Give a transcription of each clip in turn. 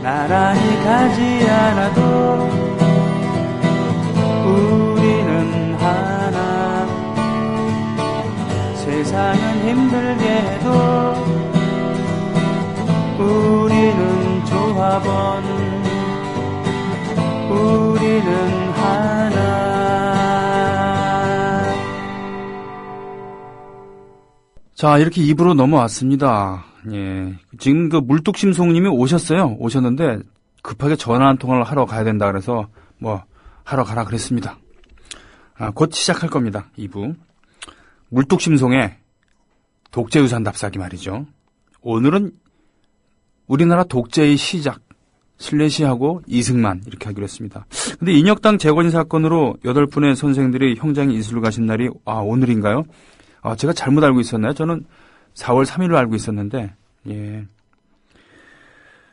나란히 가지 않아도 우리는 하나. 세상은 힘들게 해도 우리는 조합원, 우리는 하나. 자, 이렇게 2부로 넘어왔습니다. 예. 지금 그 물뚝심송님이 오셨는데 급하게 전화 한 통화를 하러 가야 된다 그래서 하러 가라 그랬습니다. 곧 시작할 겁니다. 2부. 물뚝심송의 독재유산 답사기 말이죠. 오늘은 우리나라 독재의 시작, 슬래시하고 이승만 이렇게 하기로 했습니다. 근데 인혁당 재건 사건으로 8분의 선생들이 형장에 이슬을 가신 날이 오늘인가요? 제가 잘못 알고 있었나요? 저는 4월 3일로 알고 있었는데, 예.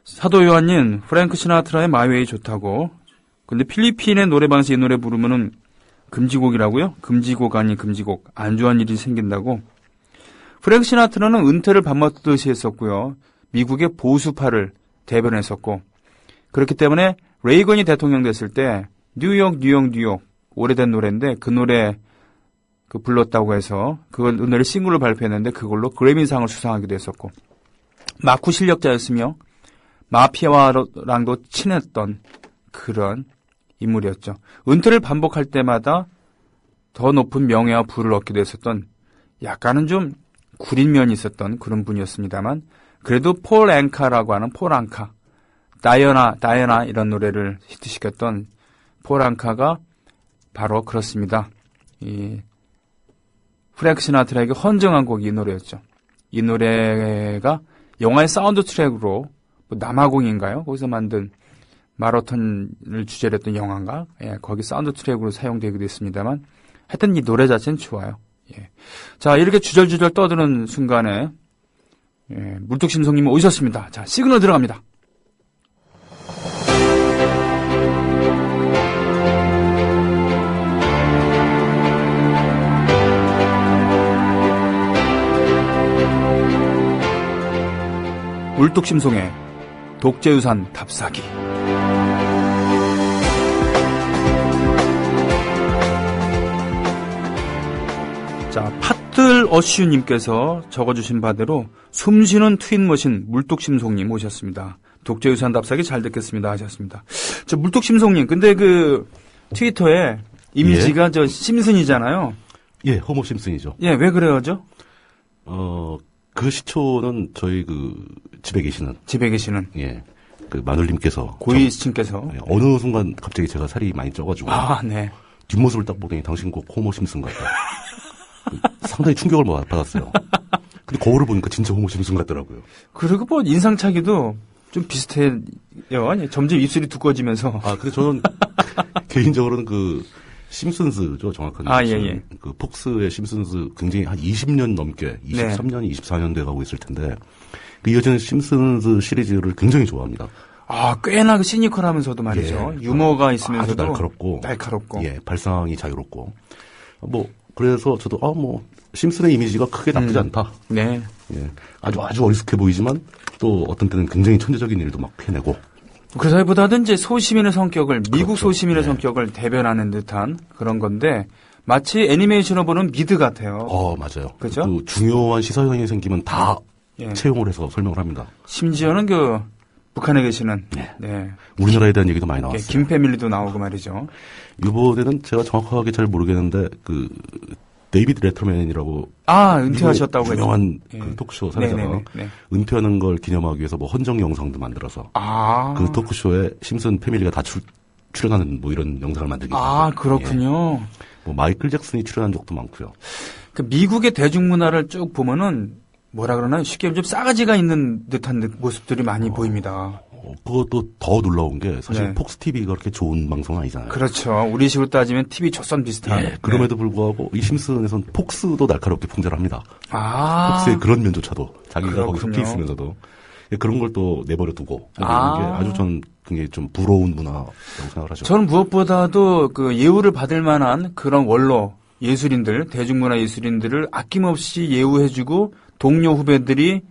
사도 요한님, 프랭크 시나트라의 마이웨이 좋다고. 근데 필리핀의 노래방에서 이 노래 부르면은 금지곡이라고요? 금지곡 아닌 금지곡. 안 좋은 일이 생긴다고. 프랭크 시나트라는 은퇴를 밥 먹듯이 했었고요. 미국의 보수파를 대변했었고. 그렇기 때문에 레이건이 대통령 됐을 때 뉴욕 오래된 노래인데 그 노래 불렀다고 해서 그 노래를 싱글로 발표했는데 그걸로 그래미상을 수상하기도 했었고 마쿠 실력자였으며 마피아와랑도 친했던 그런 인물이었죠. 은퇴를 반복할 때마다 더 높은 명예와 부를 얻기도 했었던 약간은 좀 구린 면이 있었던 그런 분이었습니다만 그래도 폴 앙카라고 하는 폴 앙카 다이애나 이런 노래를 히트시켰던 폴 앙카가 바로 그렇습니다. 이 프랭크 시나트라에게 헌정한 곡이 이 노래였죠. 이 노래가 영화의 사운드 트랙으로 남아공인가요? 거기서 만든 마라톤을 주제로 했던 영화인가? 예, 거기 사운드 트랙으로 사용되기도 했습니다만 하여튼 이 노래 자체는 좋아요. 예. 자, 이렇게 주절주절 떠드는 순간에 물뚝심송님이 오셨습니다. 자, 시그널 들어갑니다. 물뚝심송의 독재유산 답사기. 자, 파틀 어슈님께서 적어주신 바대로 숨쉬는 트윈머신 물뚝심송님 오셨습니다. 독재유산 답사기 잘 듣겠습니다 하셨습니다. 저 물뚝심송님, 근데 그 트위터에 이미지가 저 심슨이잖아요. 예, 호모 심슨이죠. 예, 왜 그래요, 저? 그 시초는 저희 집에 계시는. 예. 그 마늘님께서. 고이스친께서. 예, 어느 순간 갑자기 제가 살이 많이 쪄가지고. 네. 뒷모습을 딱 보더니 당신 꼭 호모 심슨 같다. 상당히 충격을 받았어요. 근데 거울을 보니까 진짜 호모 심슨 같더라고요. 그리고 인상차기도 좀 비슷해요. 아니, 점점 입술이 두꺼워지면서. 근데 저는 개인적으로는 심슨즈죠, 정확하게. 예. 그 폭스의 심슨즈 굉장히 한 20년 넘게, 23년, 24년 돼 가고 있을 텐데, 그 이어지는 심슨즈 시리즈를 굉장히 좋아합니다. 꽤나 시니컬하면서도 말이죠. 예, 유머가 있으면서도. 아주 날카롭고. 예, 발상이 자유롭고. 그래서 저도, 심슨의 이미지가 크게 나쁘지 않다. 네. 예. 아주 어리숙해 보이지만, 또 어떤 때는 굉장히 천재적인 일도 막 해내고. 그사이보다는 이제 소시민의 성격을, 미국 소시민의 성격을 대변하는 듯한 그런 건데, 마치 애니메이션을 보는 미드 같아요. 맞아요. 그죠? 그 중요한 시사현상이 생기면 다 채용을 해서 설명을 합니다. 심지어는 북한에 계시는. 네. 우리나라에 대한 얘기도 많이 나왔어요. 김패밀리도 나오고 말이죠. 이번에는 제가 정확하게 잘 모르겠는데, 데이비드 레터맨이라고. 은퇴하셨다고 했죠. 유명한 그 토크쇼 사회자가 은퇴하는 걸 기념하기 위해서 헌정 영상도 만들어서. 그 토크쇼에 심슨 패밀리가 다 출연하는 이런 영상을 만들기도 하고. 그렇군요. 마이클 잭슨이 출연한 적도 많고요. 미국의 대중문화를 쭉 보면은 뭐라 그러나 쉽게 좀 싸가지가 있는 듯한 모습들이 많이 보입니다. 그것도 더 놀라운 게 사실 폭스 TV가 그렇게 좋은 방송은 아니잖아요. 그렇죠. 우리 식으로 따지면 TV 조선 비슷한. 그럼에도 불구하고 이 심슨에서는 폭스도 날카롭게 풍자를 합니다. 폭스의 그런 면조차도 자기가 거기 속해 있으면서도 그런 걸 또 내버려 두고 이게 아주 전 굉장히 좀 부러운 문화라고 생각을 하죠. 저는 무엇보다도 예우를 받을 만한 그런 원로 예술인들, 대중문화 예술인들을 아낌없이 예우해주고 동료 후배들이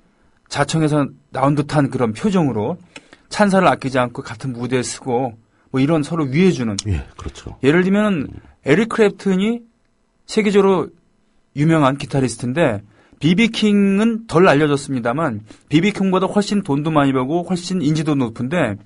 자청해서 나온 듯한 그런 표정으로 찬사를 아끼지 않고 같은 무대에 서고 뭐 이런 서로 위해주는. 예, 그렇죠. 예를 들면 에릭 클랩튼이 세계적으로 유명한 기타리스트인데 비비킹은 덜 알려졌습니다만 비비킹보다 훨씬 돈도 많이 벌고 훨씬 인지도 높은데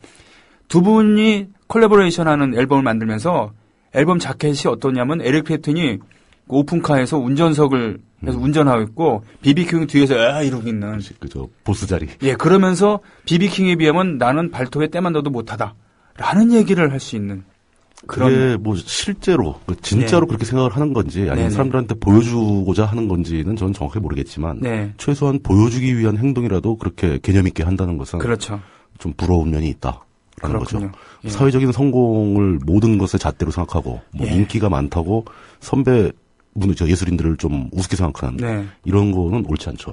두 분이 콜라보레이션하는 앨범을 만들면서 앨범 자켓이 어떠냐면 에릭 클랩튼이 오픈카에서 운전석을 해서 운전하고 있고 비비킹이 뒤에서 이러고 있는 그죠 보스 자리. 예, 그러면서 비비킹에 비하면 나는 발톱에 때만 넣어도 못하다라는 얘기를 할 수 있는 그런. 그게 뭐 실제로 진짜로 네. 그렇게 생각을 하는 건지 아니면 네네. 사람들한테 보여주고자 하는 건지는 저는 정확히 모르겠지만 네. 최소한 보여주기 위한 행동이라도 그렇게 개념 있게 한다는 것은 그렇죠. 좀 부러운 면이 있다라는 그렇군요. 거죠. 예. 사회적인 성공을 모든 것의 잣대로 생각하고 뭐 인기가 많다고 선배 예술인들을 좀 우습게 생각하는 네. 이런 거는 옳지 않죠.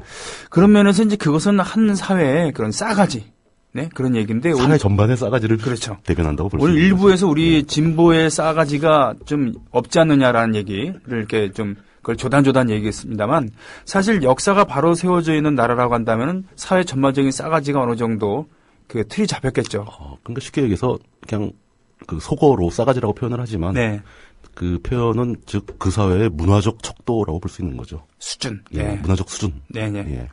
그런 면에서 이제 그것은 한 사회의 그런 싸가지. 네, 그런 얘기인데. 사회 전반의 싸가지를 그렇죠. 대변한다고 볼 수 있는 오늘 일부에서 거죠. 우리 진보의 싸가지가 좀 없지 않느냐라는 얘기를 이렇게 좀 그걸 조단조단 얘기했습니다만 사실 역사가 바로 세워져 있는 나라라고 한다면 사회 전반적인 싸가지가 어느 정도 그 틀이 잡혔겠죠. 그러니까 쉽게 얘기해서 그냥 그 속어로 싸가지라고 표현을 하지만 네. 그 표현은 즉 그 사회의 문화적 척도라고 볼 수 있는 거죠. 수준. 예, 네. 문화적 수준. 네네. 예.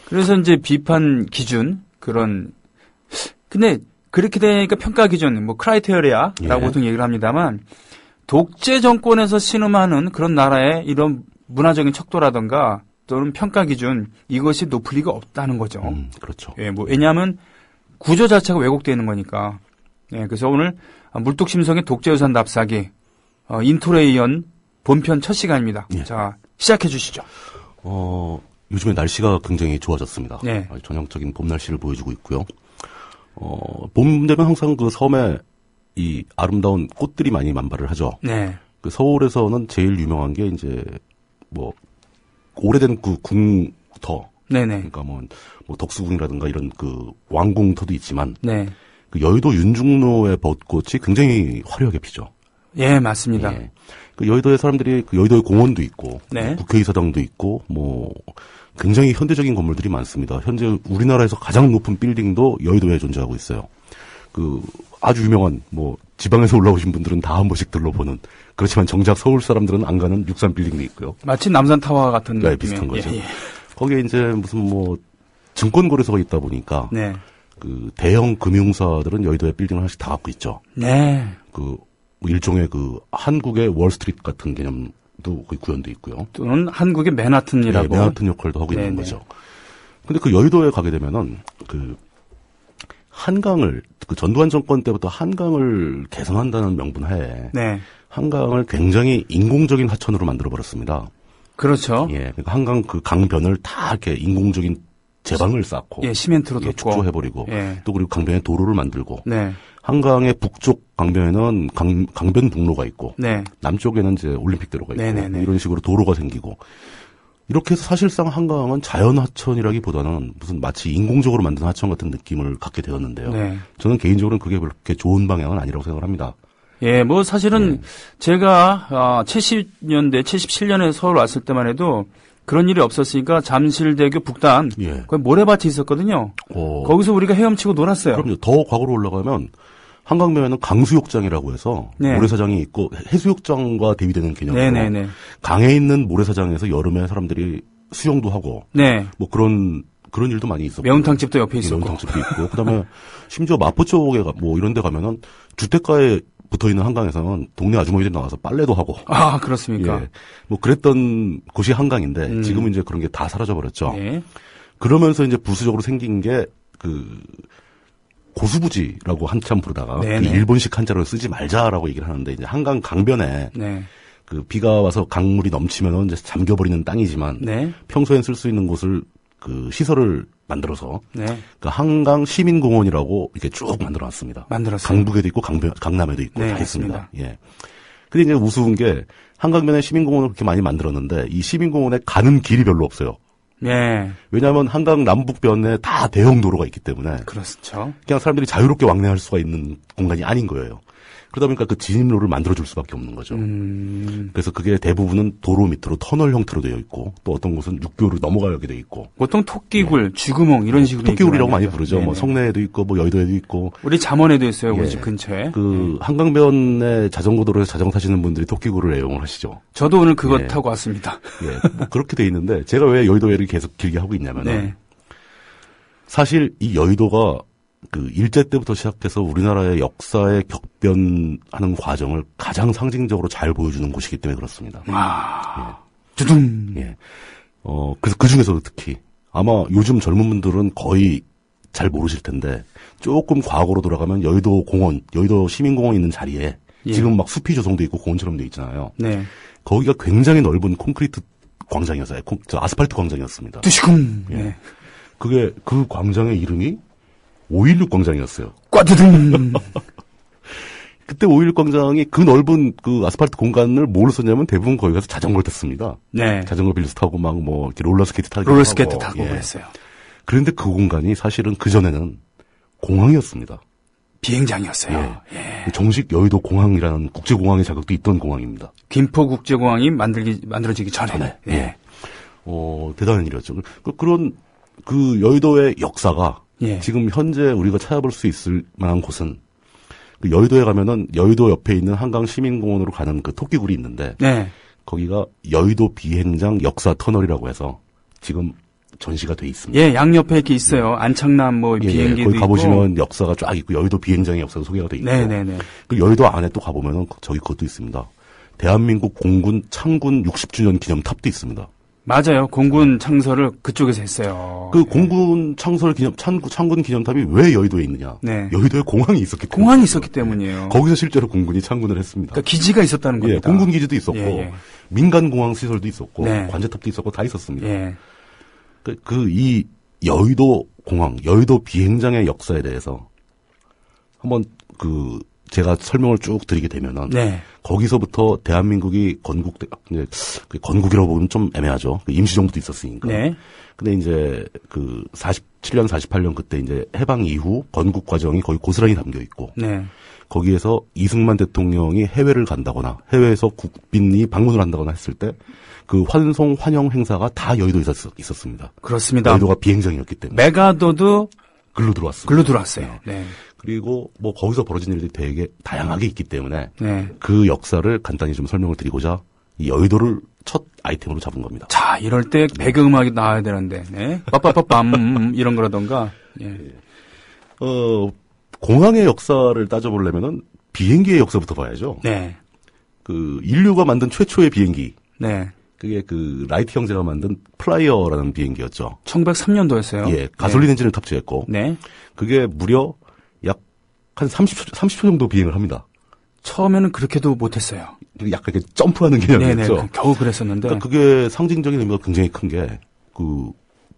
그래서 이제 비판 기준 그런 근데 그렇게 되니까 평가 기준 뭐 크라이테리아라고 예. 보통 얘기를 합니다만 독재 정권에서 신음하는 그런 나라의 이런 문화적인 척도라든가 또는 평가 기준 이것이 높을 리가 없다는 거죠. 그렇죠. 예, 뭐 왜냐하면 구조 자체가 왜곡되어 있는 거니까. 예, 그래서 오늘 물뚝심성의 독재유산 납사기 인토레이언 본편 첫 시간입니다. 예. 자, 시작해 주시죠. 요즘에 날씨가 굉장히 좋아졌습니다. 네. 전형적인 봄 날씨를 보여주고 있고요. 봄 되면 항상 그 섬에 이 아름다운 꽃들이 많이 만발을 하죠. 네. 그 서울에서는 제일 유명한 게 이제 뭐 오래된 그 궁터. 네네. 그러니까 뭐 덕수궁이라든가 이런 그 왕궁터도 있지만. 네. 그 여의도 윤중로의 벚꽃이 굉장히 화려하게 피죠. 예, 맞습니다. 예. 그 여의도에 사람들이 그 여의도에 공원도 있고, 네. 국회의사당도 있고, 뭐 굉장히 현대적인 건물들이 많습니다. 현재 우리나라에서 가장 높은 빌딩도 여의도에 존재하고 있어요. 그 아주 유명한 뭐 지방에서 올라오신 분들은 다 한 번씩 들러보는 그렇지만 정작 서울 사람들은 안 가는 63 빌딩도 있고요. 마치 남산타워 같은 네, 느낌의. 비슷한 거죠. 예, 예. 거기에 이제 무슨 뭐 증권거래소가 있다 보니까 네. 그 대형 금융사들은 여의도에 빌딩을 하나씩 다 갖고 있죠. 네. 그 일종의 그 한국의 월스트리트 같은 개념도 거의 구현돼 있고요. 또는 한국의 맨하튼이라고. 네, 맨하튼 역할도 하고 있는 네네. 거죠. 근데 그 여의도에 가게 되면은 그 한강을 그 전두환 정권 때부터 한강을 개선한다는 명분 하에 네. 한강을 굉장히 인공적인 하천으로 만들어 버렸습니다. 그렇죠. 예, 그러니까 한강 그 강변을 다 이렇게 인공적인 제방을 쌓고 예, 시멘트로 예, 덮고 축조해버리고 예. 또 그리고 강변에 도로를 만들고 네. 한강의 북쪽 강변에는 강변 북로가 있고 네. 남쪽에는 이제 올림픽대로가 있고 네네네. 이런 식으로 도로가 생기고 이렇게 해서 사실상 한강은 자연 하천이라기보다는 무슨 마치 인공적으로 만든 하천 같은 느낌을 갖게 되었는데요. 네. 저는 개인적으로는 그게 그렇게 좋은 방향은 아니라고 생각을 합니다. 예, 뭐 사실은 제가 70년대, 77년에 서울 왔을 때만 해도 그런 일이 없었으니까 잠실대교 북단 예. 거기 모래밭이 있었거든요. 거기서 우리가 헤엄치고 놀았어요. 그럼요. 더 과거로 올라가면 한강변에는 강수욕장이라고 해서 네. 모래사장이 있고 해수욕장과 대비되는 개념으로 네네네. 강에 있는 모래사장에서 여름에 사람들이 수영도 하고 네. 뭐 그런 일도 많이 있었고 매운탕집도 옆에 있었고 매운탕집도 있고 그다음에 심지어 마포 쪽에 뭐 이런 데 가면은 주택가에 붙어 있는 한강에서는 동네 아주머니들이 나와서 빨래도 하고 아, 그렇습니까? 예. 뭐 그랬던 곳이 한강인데 지금은 이제 그런 게 다 사라져 버렸죠. 네. 그러면서 이제 부수적으로 생긴 게 그 고수부지라고 한참 부르다가 그 일본식 한자로 쓰지 말자라고 얘기를 하는데 이제 한강 강변에 네. 그 비가 와서 강물이 넘치면은 이제 잠겨버리는 땅이지만 네. 평소엔 쓸 수 있는 곳을 그 시설을 만들어서 네. 그 한강 시민공원이라고 이렇게 쭉 만들어놨습니다. 만들었어요. 강북에도 있고 강남에도 있고 네, 다 있습니다. 맞습니다. 예. 근데 이제 우스운 게 한강변에 시민공원을 그렇게 많이 만들었는데 이 시민공원에 가는 길이 별로 없어요. 예. 왜냐하면 한강 남북변에 다 대형 도로가 있기 때문에. 그렇죠. 그냥 사람들이 자유롭게 왕래할 수가 있는 공간이 아닌 거예요. 그러다 보니까 그 진입로를 만들어줄 수밖에 없는 거죠. 그래서 그게 대부분은 도로 밑으로 터널 형태로 되어 있고 또 어떤 곳은 육교로 넘어가게 되어 있고. 보통 토끼굴, 네. 쥐구멍 이런 식으로. 토끼굴이라고 많이 부르죠. 네네. 뭐 성내에도 있고 뭐 여의도에도 있고. 우리 잠원에도 있어요. 우리 집 근처에. 그 한강변에 자전거 도로에서 자전거 타시는 분들이 토끼굴을 애용을 하시죠. 저도 오늘 그거 타고 왔습니다. 예, 뭐 그렇게 돼 있는데 제가 왜 여의도 얘기를 계속 길게 하고 있냐면은 사실 이 여의도가 그 일제 때부터 시작해서 우리나라의 역사에 격변하는 과정을 가장 상징적으로 잘 보여주는 곳이기 때문에 그렇습니다. 와, 두둥. 예. 그래서 그 중에서도 특히 아마 요즘 젊은 분들은 거의 잘 모르실 텐데 조금 과거로 돌아가면 여의도 공원, 여의도 시민공원 있는 자리에 지금 막 숲이 조성돼 있고 공원처럼 돼 있잖아요. 네. 거기가 굉장히 넓은 콘크리트 광장이었어요. 아스팔트 광장이었습니다. 두시쿵. 예. 네. 그게 그 광장의 이름이 5.16 광장이었어요. 꽈두둥. 그때 5.16 광장이 그 넓은 그 아스팔트 공간을 뭐로 썼냐면 대부분 거기 가서 자전거를 탔습니다. 네. 자전거 빌려서 타고 막 뭐 이렇게 롤러스케이트 타고. 롤러스케이트 타고 그랬어요. 그런데 그 공간이 사실은 그전에는 공항이었습니다. 비행장이었어요. 예. 정식 여의도 공항이라는 국제공항의 자격도 있던 공항입니다. 김포국제공항이 만들어지기 전에. 예. 대단한 일이었죠. 그런 그 여의도의 역사가 지금 현재 우리가 찾아볼 수 있을 만한 곳은 그 여의도에 가면은 여의도 옆에 있는 한강 시민공원으로 가는 그 토끼굴이 있는데 거기가 여의도 비행장 역사 터널이라고 해서 지금 전시가 돼 있습니다. 예, 양옆에 이렇게 있어요. 안창남 뭐 비행기도 거기 가보시면 있고. 역사가 쫙 있고 여의도 비행장의 역사도 소개가 돼 있고. 네네네. 그 여의도 안에 또 가보면은 저기 그것도 있습니다. 대한민국 공군 창군 60주년 기념탑도 있습니다. 맞아요. 공군 창설을 그쪽에서 했어요. 그 공군 창설 창군 기념탑이 왜 여의도에 있느냐? 여의도에 공항이 있었기 때문에. 공항이 있었기 때문이에요. 거기서 실제로 공군이 창군을 했습니다. 그러니까 기지가 있었다는 겁니다. 공군 기지도 있었고 민간 공항 시설도 있었고 관제탑도 있었고 다 있었습니다. 이 여의도 공항, 여의도 비행장의 역사에 대해서 한번 제가 설명을 쭉 드리게 되면은 거기서부터 대한민국이 건국이라고 보면 좀 애매하죠. 임시정부도 있었으니까. 근데 이제 47년, 48년 그때 이제 해방 이후 건국 과정이 거의 고스란히 담겨 있고. 거기에서 이승만 대통령이 해외를 간다거나 해외에서 국빈이 방문을 한다거나 했을 때 그 환영 행사가 다 여의도에 있었습니다. 그렇습니다. 여의도가 비행장이었기 때문에. 메가더도 글로 들어왔습니다. 글로 들어왔어요. 그리고 뭐 거기서 벌어진 일들이 되게 다양하게 있기 때문에 그 역사를 간단히 좀 설명을 드리고자 이 여의도를 첫 아이템으로 잡은 겁니다. 자, 이럴 때 배경음악이 나와야 되는데, 빠빠빠빰 이런 거라던가. 공항의 역사를 따져보려면은 비행기의 역사부터 봐야죠. 그 인류가 만든 최초의 비행기. 그게 그 라이트 형제가 만든 플라이어라는 비행기였죠. 1903년도였어요. 가솔린 엔진을 탑재했고. 그게 무려 약 한 30초 정도 비행을 합니다. 처음에는 그렇게도 못했어요. 약간 이렇게 점프하는 개념이었죠. 겨우 그랬었는데. 그러니까 그게 상징적인 의미가 굉장히 큰 게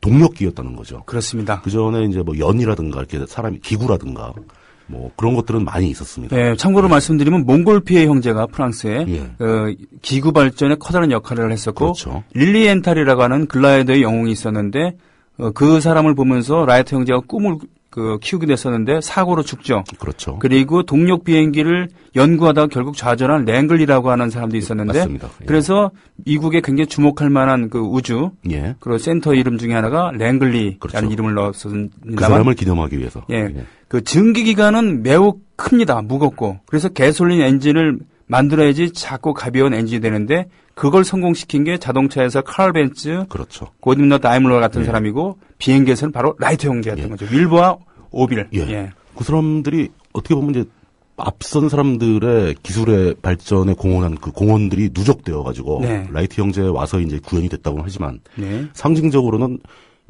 동력기였다는 거죠. 그렇습니다. 그 전에 이제 뭐 연이라든가 이렇게 기구라든가 뭐 그런 것들은 많이 있었습니다. 참고로 말씀드리면 몽골피해 형제가 프랑스에 기구 발전에 커다란 역할을 했었고 릴리엔탈이라고 하는 글라이더의 영웅이 있었는데 그 사람을 보면서 라이트 형제가 꿈을 키우게 됐었는데 사고로 죽죠. 그렇죠. 그리고 동력 비행기를 연구하다가 결국 좌절한 랭글리라고 하는 사람도 있었는데 맞습니다. 그래서 미국에 굉장히 주목할 만한 그 우주 그리고 센터 이름 중에 하나가 랭글리라는 이름을 넣었습니다. 그 사람을 기념하기 위해서. 그 증기 기간은 매우 큽니다. 무겁고. 그래서 가솔린 엔진을 만들어야지 작고 가벼운 엔진이 되는데 그걸 성공시킨 게 자동차에서 칼 벤츠, 고딩러 다이물러 같은 사람이고 비행기에서는 바로 라이트 형제였던 거죠. 윌버와 오빌. 그 사람들이 어떻게 보면 이제 앞선 사람들의 기술의 발전에 공헌한 그 공헌들이 누적되어 가지고 라이트 형제에 와서 이제 구현이 됐다고는 하지만 상징적으로는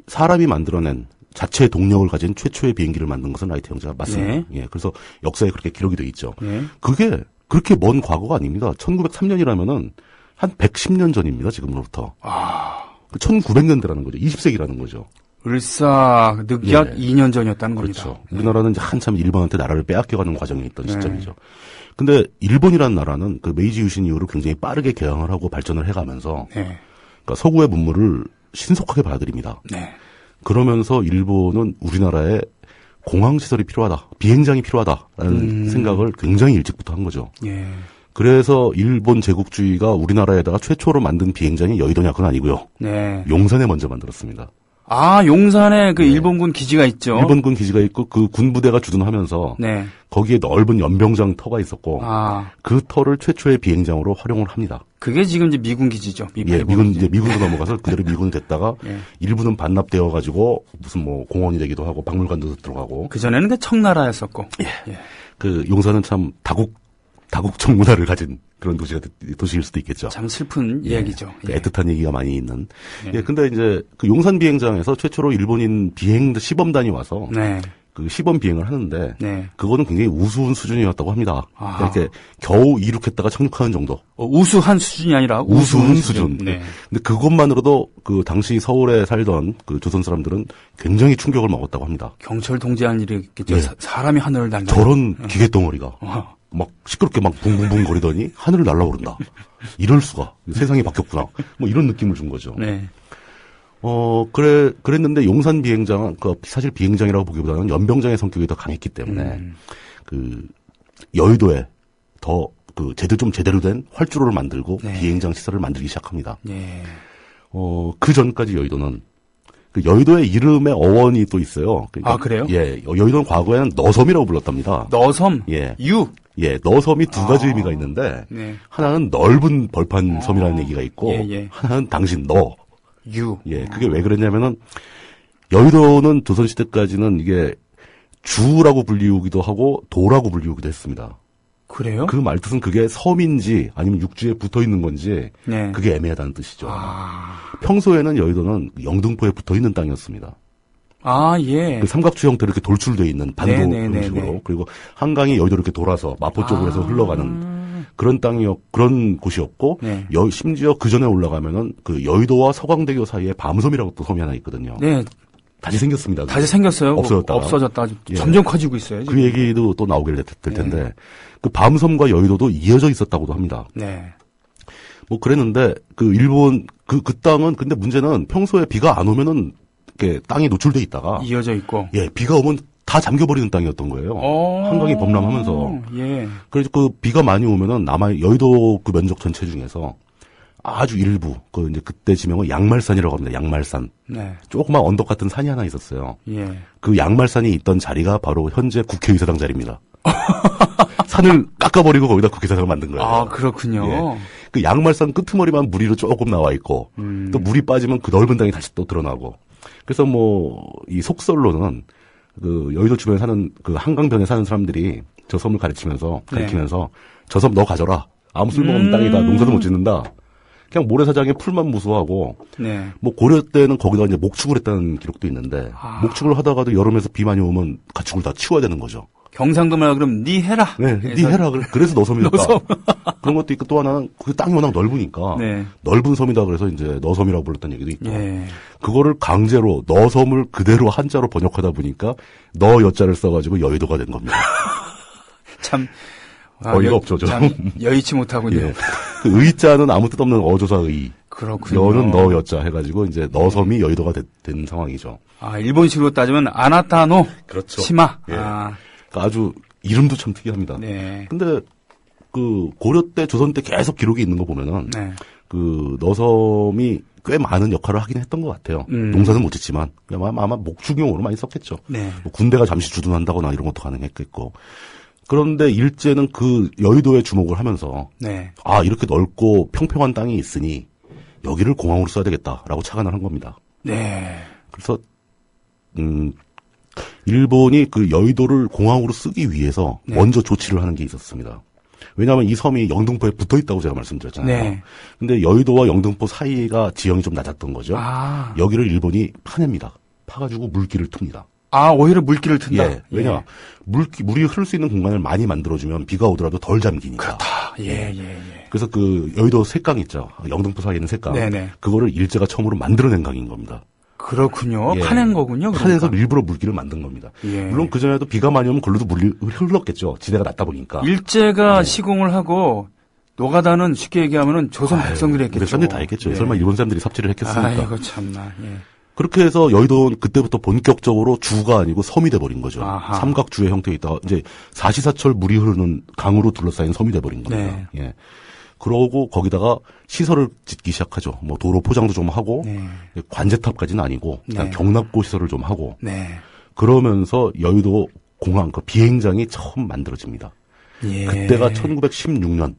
사람이 만들어낸 자체의 동력을 가진 최초의 비행기를 만든 것은 라이트 형제가 맞습니다. 그래서 역사에 그렇게 기록이 돼 있죠. 그게 그렇게 먼 과거가 아닙니다. 1903년이라면은 한 110년 전입니다. 지금으로부터. 1900년대라는 거죠. 20세기라는 거죠. 늑약 2년 전이었다는 겁니다. 그렇죠. 우리나라는 이제 한참 일본한테 나라를 빼앗겨가는 과정에 있던 시점이죠. 근데 일본이라는 나라는 그 메이지 유신 이후로 굉장히 빠르게 개항을 하고 발전을 해가면서 그러니까 서구의 문물을 신속하게 받아들입니다. 네. 그러면서 일본은 우리나라에 공항시설이 필요하다, 비행장이 필요하다라는 생각을 굉장히 일찍부터 한 거죠. 예. 그래서 일본 제국주의가 우리나라에다가 최초로 만든 비행장이 여의도냐 그건 아니고요. 네. 용산에 먼저 만들었습니다. 아, 용산에 그 일본군 기지가 있죠. 일본군 기지가 있고 그 군부대가 주둔하면서 네. 거기에 넓은 연병장 터가 있었고 아. 그 터를 최초의 비행장으로 활용을 합니다. 그게 지금 이제 미군 기지죠. 예, 미군으로 넘어가서 그대로 미군이 됐다가 예. 일부는 반납되어 가지고 무슨 뭐 공원이 되기도 하고 박물관도 들어가고. 그 전에는 그 청나라였었고. 예. 예. 그 용산은 참 다국적 문화를 가진 그런 도시일 수도 있겠죠. 참 슬픈 이야기죠. 예. 애틋한 얘기가 많이 있는. 예. 근데 이제 그 용산 비행장에서 최초로 일본인 시범단이 와서 네. 그 시범 비행을 하는데 네. 그거는 굉장히 우스운 수준이었다고 합니다. 이렇게 겨우 이륙했다가 착륙하는 정도. 우수한 수준이 아니라 우스운 수준. 네. 근데 그것만으로도 그 당시 서울에 살던 그 조선 사람들은 굉장히 충격을 먹었다고 합니다. 경철 동지한 일이 있겠죠. 예. 사람이 하늘을 날다. 저런 기계 덩어리가 막 시끄럽게 막 붕붕붕 거리더니 하늘을 날아오른다. 이럴 수가. 세상이 바뀌었구나. 뭐 이런 느낌을 준 거죠. 네. 그랬는데 용산 비행장은 사실 비행장이라고 보기보다는 연병장의 성격이 더 강했기 때문에 그 여의도에 더 제대로 된 활주로를 만들고 네. 비행장 시설을 만들기 시작합니다. 네. 그 전까지 여의도는 그 여의도의 이름의 어원이 또 있어요. 그러니까 아, 그래요? 예, 여의도는 과거에는 너섬이라고 불렀답니다. 너섬? 예. 유? 예, 너섬이 두 가지 의미가 있는데 네. 하나는 넓은 벌판 섬이라는 얘기가 있고 예. 하나는 당신 너. 유. 예, 그게 왜 그랬냐면은 여의도는 조선시대 때까지는 이게 주라고 불리우기도 하고 도라고 불리우기도 했습니다. 그래요? 그 말뜻은 그게 섬인지 아니면 육지에 붙어 있는 건지 네. 그게 애매하다는 뜻이죠. 평소에는 여의도는 영등포에 붙어 있는 땅이었습니다. 아, 예. 그 삼각추 형태로 이렇게 돌출되어 있는 반도 네네네네. 형식으로 그리고 한강이 여의도를 이렇게 돌아서 마포 쪽으로 해서 흘러가는 그런 그런 곳이었고 네. 심지어 그 전에 올라가면은 그 여의도와 서강대교 사이에 밤섬이라고 또 섬이 하나 있거든요. 네. 다시 생겼습니다. 다시 생겼어요. 없어졌다가. 없어졌다. 예. 점점 커지고 있어요. 지금. 그 얘기도 또 나오게 될 텐데 그 밤섬과 여의도도 이어져 있었다고도 합니다. 네. 뭐 그랬는데 그 일본 그 땅은 근데 문제는 평소에 비가 안 오면은 이렇게 땅이 노출돼 있다가 이어져 있고. 예, 비가 오면 다 잠겨버리는 땅이었던 거예요. 한강이 범람하면서. 예. 그래서 그 비가 많이 오면은 여의도 그 면적 전체 중에서 아주 일부, 이제 그때 지명은 양말산이라고 합니다. 양말산. 네. 조그만 언덕 같은 산이 하나 있었어요. 예. 그 양말산이 있던 자리가 바로 현재 국회의사당 자리입니다. 산을 깎아버리고 거기다 국회의사당을 만든 거예요. 아, 그렇군요. 예. 그 양말산 끄트머리만 무리로 조금 나와 있고, 또 물이 빠지면 그 넓은 땅이 다시 또 드러나고. 그래서 이 속설로는 그 여의도 주변에 사는 그 한강변에 사는 사람들이 저 섬을 가리키면서 저 섬 너 가져라. 아무 쓸모없는 땅이다. 농사도 못 짓는다. 그냥 모래사장에 풀만 무수하고 네. 뭐 고려 때는 거기다 이제 목축을 했다는 기록도 있는데 목축을 하다가도 여름에서 비 많이 오면 가축을 다 치워야 되는 거죠. 경상도 말로 그럼 니 해라. 네, 니 해라. 그래서 너섬이었다. 그런 것도 있고 또 하나는 그 땅이 워낙 넓으니까 네. 넓은 섬이다 그래서 이제 너섬이라고 불렀다는 얘기도 있고. 예. 그거를 강제로 너섬을 그대로 한자로 번역하다 보니까 너 여자를 써가지고 여의도가 된 겁니다. 참 어이가 없죠, 좀. 참 여의치 못하군요. 예. 그 의자는 아무 뜻 없는 어조사의. 그렇군요. 여는 너 여자 해가지고 이제 너섬이 여의도가 된 상황이죠. 아, 일본식으로 따지면 아나타노 그렇죠. 치마. 예. 아. 그러니까 아주 이름도 참 특이합니다. 네. 근데 그 고려 때 조선 때 계속 기록이 있는 거 보면은 네. 그 너섬이 꽤 많은 역할을 하긴 했던 것 같아요. 농사는 못 짓지만 아마 목축용으로 많이 썼겠죠. 네. 뭐 군대가 잠시 주둔한다거나 이런 것도 가능했겠고. 그런데 일제는 그 여의도에 주목을 하면서 네. 아 이렇게 넓고 평평한 땅이 있으니 여기를 공항으로 써야 되겠다라고 착안을 한 겁니다. 네. 그래서 일본이 그 여의도를 공항으로 쓰기 위해서 네. 먼저 조치를 하는 게 있었습니다. 왜냐하면 이 섬이 영등포에 붙어 있다고 제가 말씀드렸잖아요. 네. 근데 여의도와 영등포 사이가 지형이 좀 낮았던 거죠. 아. 여기를 일본이 파냅니다. 파가지고 물길을 틉니다. 아, 오히려 물길을 튼다. 예. 왜냐, 물이 흐를 수 있는 공간을 많이 만들어주면 비가 오더라도 덜 잠기니까. 그렇다. 예. 그래서 그 여의도 셋강 있죠. 영등포 사이에 있는 셋강. 네네. 그거를 일제가 처음으로 만들어낸 강인 겁니다. 그렇군요. 예. 파낸 거군요. 그러니까. 파내서 일부러 물길을 만든 겁니다. 예. 물론 그전에도 비가 많이 오면 글로도 물이 흘렀겠죠. 지대가 낮다 보니까. 일제가 시공을 하고 노가다는 쉽게 얘기하면은 조선 백성들이 했겠죠. 백성들이 다 했겠죠. 예. 설마 일본 사람들이 삽질을 했겠습니까? 아이고 참나. 예. 그렇게 해서 여의도는 그때부터 본격적으로 주가 아니고 섬이 돼버린 거죠. 아하. 삼각주의 형태에 있다가 이제 사시사철 물이 흐르는 강으로 둘러싸인 섬이 돼버린 겁니다. 네. 예. 그러고 거기다가 시설을 짓기 시작하죠. 뭐 도로 포장도 좀 하고 네. 관제탑까지는 아니고 그냥 네. 경납고 시설을 좀 하고 네. 그러면서 여의도 공항 그 비행장이 처음 만들어집니다. 예. 그때가 1916년.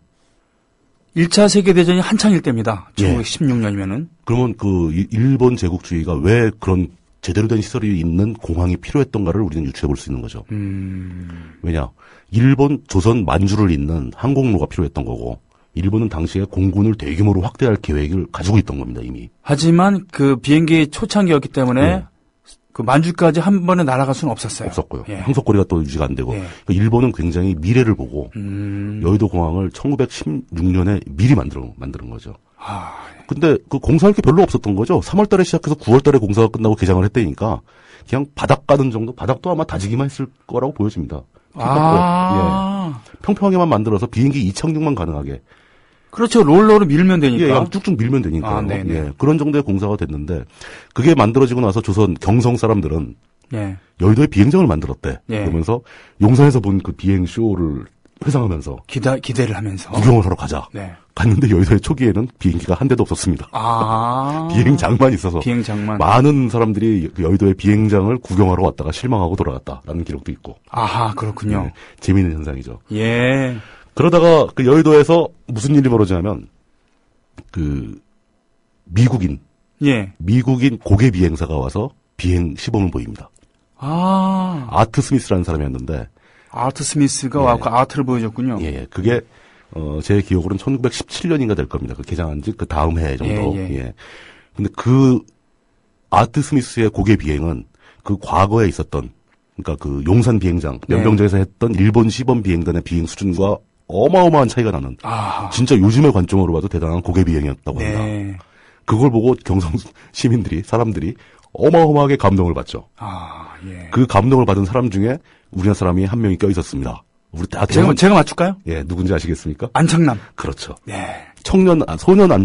1차 세계대전이 한창일 때입니다. 예. 1916년이면은. 그러면 그 일본 제국주의가 왜 그런 제대로 된 시설이 있는 공항이 필요했던가를 우리는 유추해 볼 수 있는 거죠. 왜냐? 일본, 조선, 만주를 잇는 항공로가 필요했던 거고 일본은 당시에 공군을 대규모로 확대할 계획을 가지고 있던 겁니다, 이미. 하지만 그 비행기 초창기였기 때문에 네. 그 만주까지 한 번에 날아갈 수는 없었어요. 없었고요. 예. 항속거리가 또 유지가 안 되고. 예. 그러니까 일본은 굉장히 미래를 보고 여의도 공항을 1916년에 미리 만드는 거죠. 근데 그 공사할 게 별로 없었던 거죠. 3월 달에 시작해서 9월 달에 공사가 끝나고 개장을 했다니까 그냥 바닥 가는 정도? 바닥도 아마 다지기만 했을 거라고 보여집니다. 예. 평평하게만 만들어서 비행기 이착륙만 가능하게. 그렇죠. 롤러로 밀면 되니까. 예, 그냥 쭉쭉 밀면 되니까. 네네. 예, 그런 정도의 공사가 됐는데 그게 만들어지고 나서 조선 경성 사람들은 예. 여의도에 비행장을 만들었대. 예. 그러면서 용산에서 본 그 비행 쇼를 회상하면서 기대를 하면서. 구경을 하러 가자. 네. 갔는데 여의도의 초기에는 비행기가 한 대도 없었습니다. 비행장만 있어서 비행장만. 많은 사람들이 그 여의도의 비행장을 구경하러 왔다가 실망하고 돌아갔다라는 기록도 있고. 아하, 그렇군요. 네, 재미있는 현상이죠. 예. 그러다가 그 여의도에서 무슨 일이 벌어지냐면 그 미국인 고개 비행사가 와서 비행 시범을 보입니다. 아트 스미스라는 사람이었는데 아트 스미스가 예. 와서 아트를 보여줬군요. 예, 그게 제 기억으로는 1917년인가 될 겁니다. 그 개장한 지 그 다음 해 정도. 예. 근데 그 아트 스미스의 고개 비행은 그 과거에 있었던 그러니까 그 용산 비행장 연병장에서 했던 일본 시범 비행단의 비행 수준과 어마어마한 차이가 나는 진짜 요즘의 관점으로 봐도 대단한 고개 비행이었다고 합니다. 네. 그걸 보고 경성 사람들이 어마어마하게 감동을 받죠. 예. 그 감동을 받은 사람 중에 우리나라 사람이 한 명이 껴 있었습니다. 우리 다 제가 맞출까요? 예, 누군지 아시겠습니까? 안창남. 그렇죠. 네. 소년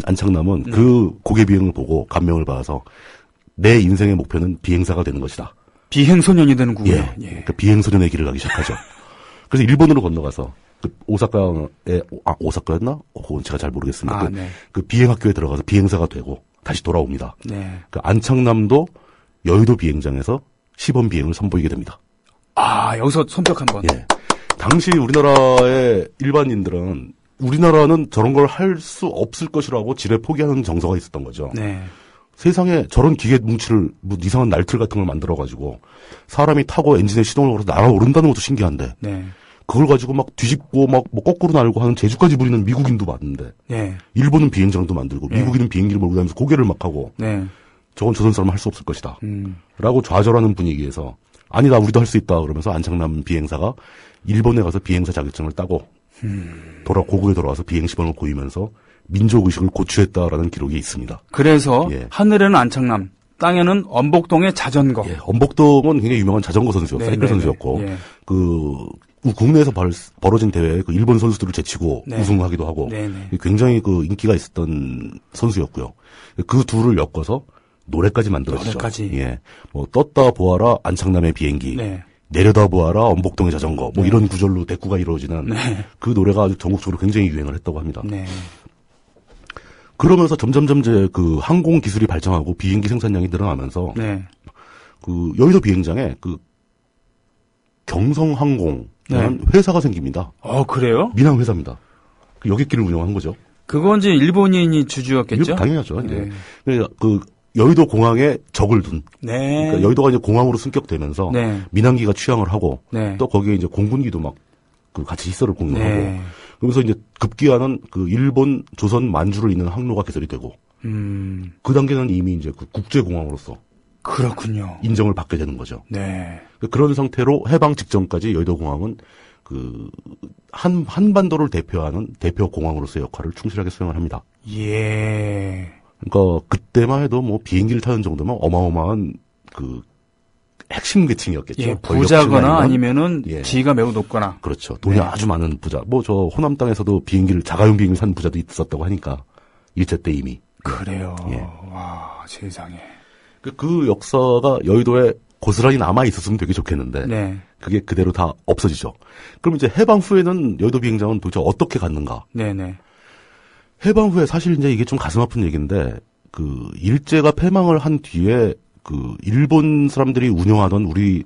안창남은 그 고개 비행을 보고 감명을 받아서 내 인생의 목표는 비행사가 되는 것이다. 비행소년이 되는 거군요. 예. 그러니까 비행소년의 길을 가기 시작하죠. 그래서 일본으로 건너가서 그 오사카였나? 그건 제가 잘 모르겠습니다. 그 비행학교에 들어가서 비행사가 되고 다시 돌아옵니다. 네. 그 안창남도 여의도 비행장에서 시범 비행을 선보이게 됩니다. 여기서 손뼉 한번. 예. 당시 우리나라의 일반인들은 우리나라는 저런 걸 할 수 없을 것이라고 지레 포기하는 정서가 있었던 거죠. 네. 세상에 저런 기계 뭉치를 뭐 이상한 날틀 같은 걸 만들어가지고 사람이 타고 엔진에 시동을 걸어서 날아오른다는 것도 신기한데 네. 그걸 가지고 막 뒤집고 막 뭐 거꾸로 날고 하는 재주까지 부리는 미국인도 많은데 네. 일본은 비행장도 만들고 미국인은 비행기를 몰고 다니면서 고개를 막 하고 네. 저건 조선 사람은 할 수 없을 것이다 라고 좌절하는 분위기에서 아니다 우리도 할 수 있다 그러면서 안창남 비행사가 일본에 가서 비행사 자격증을 따고 고국에 돌아와서 비행 시범을 보이면서 민족의식을 고취했다라는 기록이 있습니다. 그래서 하늘에는 안창남, 땅에는 엄복동의 자전거. 예, 엄복동은 굉장히 유명한 자전거 선수였고 사이클 선수였고 그 국내에서 벌어진 대회에 그 일본 선수들을 제치고 우승하기도 하고 굉장히 그 인기가 있었던 선수였고요. 그 둘을 엮어서 노래까지 만들었죠. 예, 뭐 떴다 보아라 안창남의 비행기. 내려다 보아라 엄복동의 자전거 뭐 이런 구절로 대꾸가 이루어지는 그 노래가 아주 전국적으로 굉장히 유행을 했다고 합니다. 그러면서 점점점 이제 그 항공 기술이 발전하고 비행기 생산량이 늘어나면서 그 여의도 비행장에 그 경성항공이라는 회사가 생깁니다. 그래요? 민항 회사입니다. 그 여객기를 운영한 거죠. 그건 이제 일본인이 주주였겠죠? 당연하죠. 그러니까 그 여의도 공항에 적을 둔. 그러니까 여의도가 이제 공항으로 승격되면서 민항기가 취항을 하고 또 거기에 이제 공군기도 막 그 같이 시설을 공유하고 그러면서 이제 급기야는 그 일본, 조선, 만주를 잇는 항로가 개설이 되고 그 단계는 이미 이제 그 국제공항으로서 그렇군요. 인정을 받게 되는 거죠. 그런 상태로 해방 직전까지 여의도 공항은 그 한반도를 대표하는 대표 공항으로서의 역할을 충실하게 수행을 합니다. 그러니까 그때만 해도 뭐 비행기를 타는 정도면 어마어마한 그 핵심 계층이었겠죠. 예, 부자거나 아니면은 예. 지위가 매우 높거나. 그렇죠. 돈이 네. 아주 많은 부자. 뭐 저 호남 땅에서도 자가용 비행기를 산 부자도 있었다고 하니까 일제 때 이미. 그래요. 예. 와 세상에. 그 역사가 여의도에 고스란히 남아 있었으면 되게 좋겠는데 네. 그게 그대로 다 없어지죠. 그럼 이제 해방 후에는 여의도 비행장은 도대체 어떻게 갔는가? 네네. 해방 후에 사실 이제 이게 좀 가슴 아픈 얘기인데 그 일제가 패망을 한 뒤에 그 일본 사람들이 운영하던 우리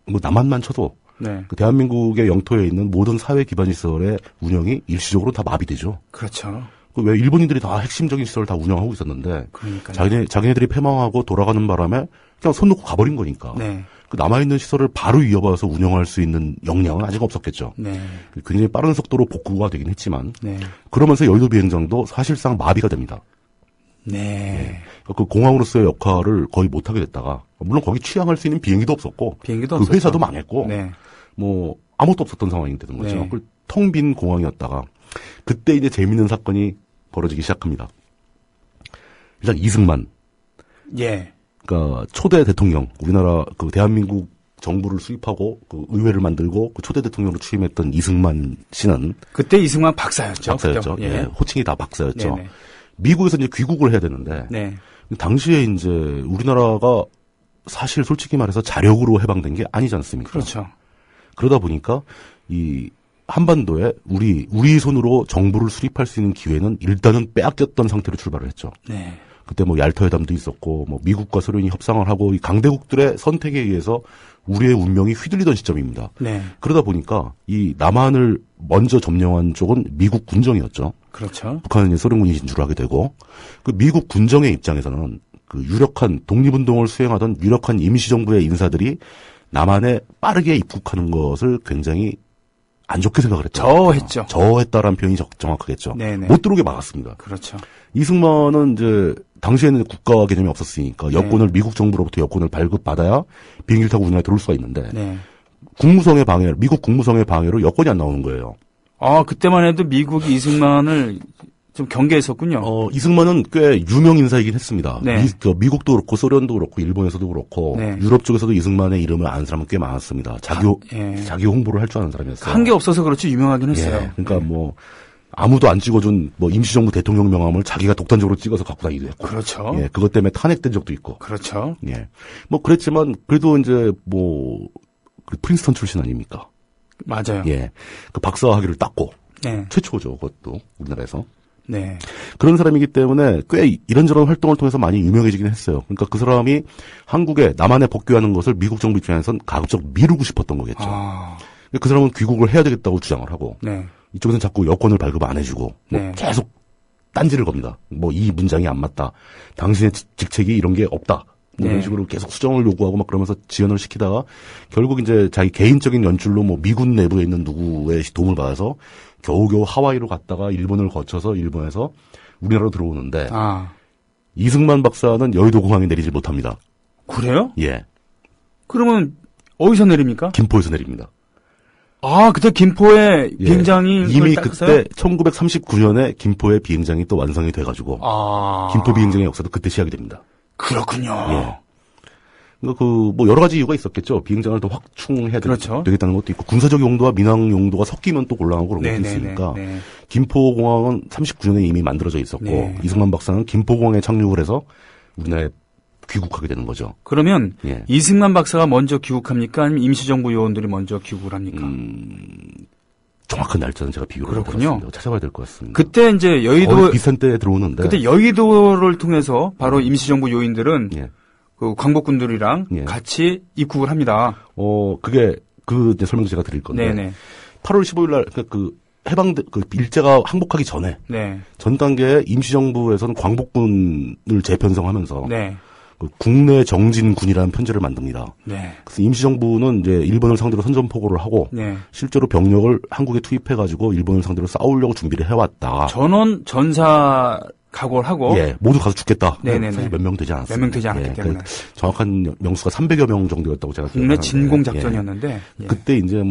뭐 남한만 쳐도 네. 그 대한민국의 영토에 있는 모든 사회 기반 시설의 운영이 일시적으로 다 마비되죠. 그렇죠. 왜 일본인들이 다 핵심적인 시설을 다 운영하고 있었는데 그러니까요. 자기네들이 패망하고 돌아가는 바람에 그냥 손 놓고 가버린 거니까. 네. 그 남아있는 시설을 바로 이어받아서 운영할 수 있는 역량은 아직 없었겠죠. 네. 굉장히 빠른 속도로 복구가 되긴 했지만 네. 그러면서 여의도 비행장도 사실상 마비가 됩니다. 네. 네. 그 공항으로서의 역할을 거의 못하게 됐다가 물론 거기 취항할 수 있는 비행기도 없었고 그 회사도 망했고 네. 뭐 아무것도 없었던 상황이 되는 거죠. 네. 텅 빈 공항이었다가 그때 이제 재밌는 사건이 벌어지기 시작합니다. 일단 이승만. 예. 그러니까 초대 대통령, 우리나라 그 대한민국 정부를 수립하고 그 의회를 만들고 그 초대 대통령으로 취임했던 이승만 씨는 그때 이승만 박사였죠. 박사였죠. 예. 예. 호칭이 다 박사였죠. 네네. 미국에서 이제 귀국을 해야 되는데 네. 당시에 이제 우리나라가 사실 솔직히 말해서 자력으로 해방된 게 아니지 않습니까? 그렇죠. 그러다 보니까 이 한반도에 우리 손으로 정부를 수립할 수 있는 기회는 일단은 빼앗겼던 상태로 출발을 했죠. 네. 그때 뭐 얄터 회담도 있었고 뭐 미국과 소련이 협상을 하고 이 강대국들의 선택에 의해서 우리의 운명이 휘둘리던 시점입니다. 네. 그러다 보니까 이 남한을 먼저 점령한 쪽은 미국 군정이었죠. 그렇죠. 북한은 소련군이 진출을 하게 되고 그 미국 군정의 입장에서는 그 유력한 독립운동을 수행하던 유력한 임시정부의 인사들이 남한에 빠르게 입국하는 것을 굉장히 안 좋게 생각을 했죠. 저했죠. 저했다라는 표현이 정확하겠죠. 네네. 못 들어오게 막았습니다. 그렇죠. 이승만은 이제 당시에는 국가 개념이 없었으니까 여권을 미국 정부로부터 여권을 발급받아야 비행기를 타고 우리나라에 들어올 수가 있는데 네. 미국 국무성의 방해로 여권이 안 나오는 거예요. 아 그때만 해도 미국이 이승만을 좀 경계했었군요. 이승만은 꽤 유명 인사이긴 했습니다. 네. 미국도 그렇고 소련도 그렇고 일본에서도 그렇고 네. 유럽 쪽에서도 이승만의 이름을 아는 사람은 꽤 많았습니다. 자기 홍보를 할 줄 아는 사람이었어요. 한 게 없어서 그렇지 유명하긴 했어요. 예, 그러니까 뭐 아무도 안 찍어준 뭐 임시정부 대통령 명함을 자기가 독단적으로 찍어서 갖고 다니기도 했고. 그렇죠. 예, 그것 때문에 탄핵된 적도 있고. 그렇죠. 예, 뭐 그랬지만 그래도 이제 그 프린스턴 출신 아닙니까? 맞아요. 예, 그 박사 학위를 땄고. 네. 최초죠, 그것도 우리나라에서. 네. 그런 사람이기 때문에 꽤 이런저런 활동을 통해서 많이 유명해지긴 했어요. 그러니까 그 사람이 한국에 남한에 복귀하는 것을 미국 정부 입장에선 가급적 미루고 싶었던 거겠죠. 그 사람은 귀국을 해야 되겠다고 주장을 하고 네. 이쪽에서는 자꾸 여권을 발급 안 해주고 네. 계속 딴지를 겁니다. 뭐 이 문장이 안 맞다. 당신의 직책이 이런 게 없다. 뭐 이런 식으로 계속 수정을 요구하고 막 그러면서 지연을 시키다가 결국 이제 자기 개인적인 연줄로 뭐 미군 내부에 있는 누구의 도움을 받아서 겨우겨우 하와이로 갔다가 일본을 거쳐서 일본에서 우리나라로 들어오는데 이승만 박사는 여의도 공항에 내리지 못합니다. 그래요? 예. 그러면 어디서 내립니까? 김포에서 내립니다. 그때 김포에 비행장이 이미 그때 1939년에 김포에 비행장이 또 완성이 돼가지고 김포 비행장의 역사도 그때 시작이 됩니다. 그렇군요. 예. 그러니까 뭐 여러 가지 이유가 있었겠죠. 비행장을 더 확충해야 그렇죠. 되겠다는 것도 있고 군사적 용도와 민항 용도가 섞이면 또 곤란하고 그런 것도 있으니까 김포공항은 39년에 이미 만들어져 있었고 이승만 박사는 김포공항에 착륙을 해서 우리나라에 귀국하게 되는 거죠. 그러면 이승만 박사가 먼저 귀국합니까? 아니면 임시정부 요원들이 먼저 귀국을 합니까? 정확한 날짜는 제가 비교를 못해봤습니다. 찾아봐야 될 것 같습니다. 그때 이제 여의도 비슷한 때에 들어오는데 그때 여의도를 통해서 바로 임시정부 요인들은 그 광복군들이랑 같이 입국을 합니다. 그게 이제 설명도 제가 드릴 건데. 네네. 8월 15일 날 일제가 항복하기 전에 전 단계에 임시정부에서는 광복군을 재편성하면서 그 국내 정진군이라는 편제를 만듭니다. 그래서 임시정부는 이제 일본을 상대로 선전포고를 하고 실제로 병력을 한국에 투입해가지고 일본을 상대로 싸우려고 준비를 해왔다. 전원 전사 각오를 하고 모두 가서 죽겠다. 네네네. 사실 몇 명 되지 않았어요. 몇 명 되지 않았기 때문에 정확한 명수가 300여 명 정도였다고 제가 국내 진공 작전이었는데 그때 이제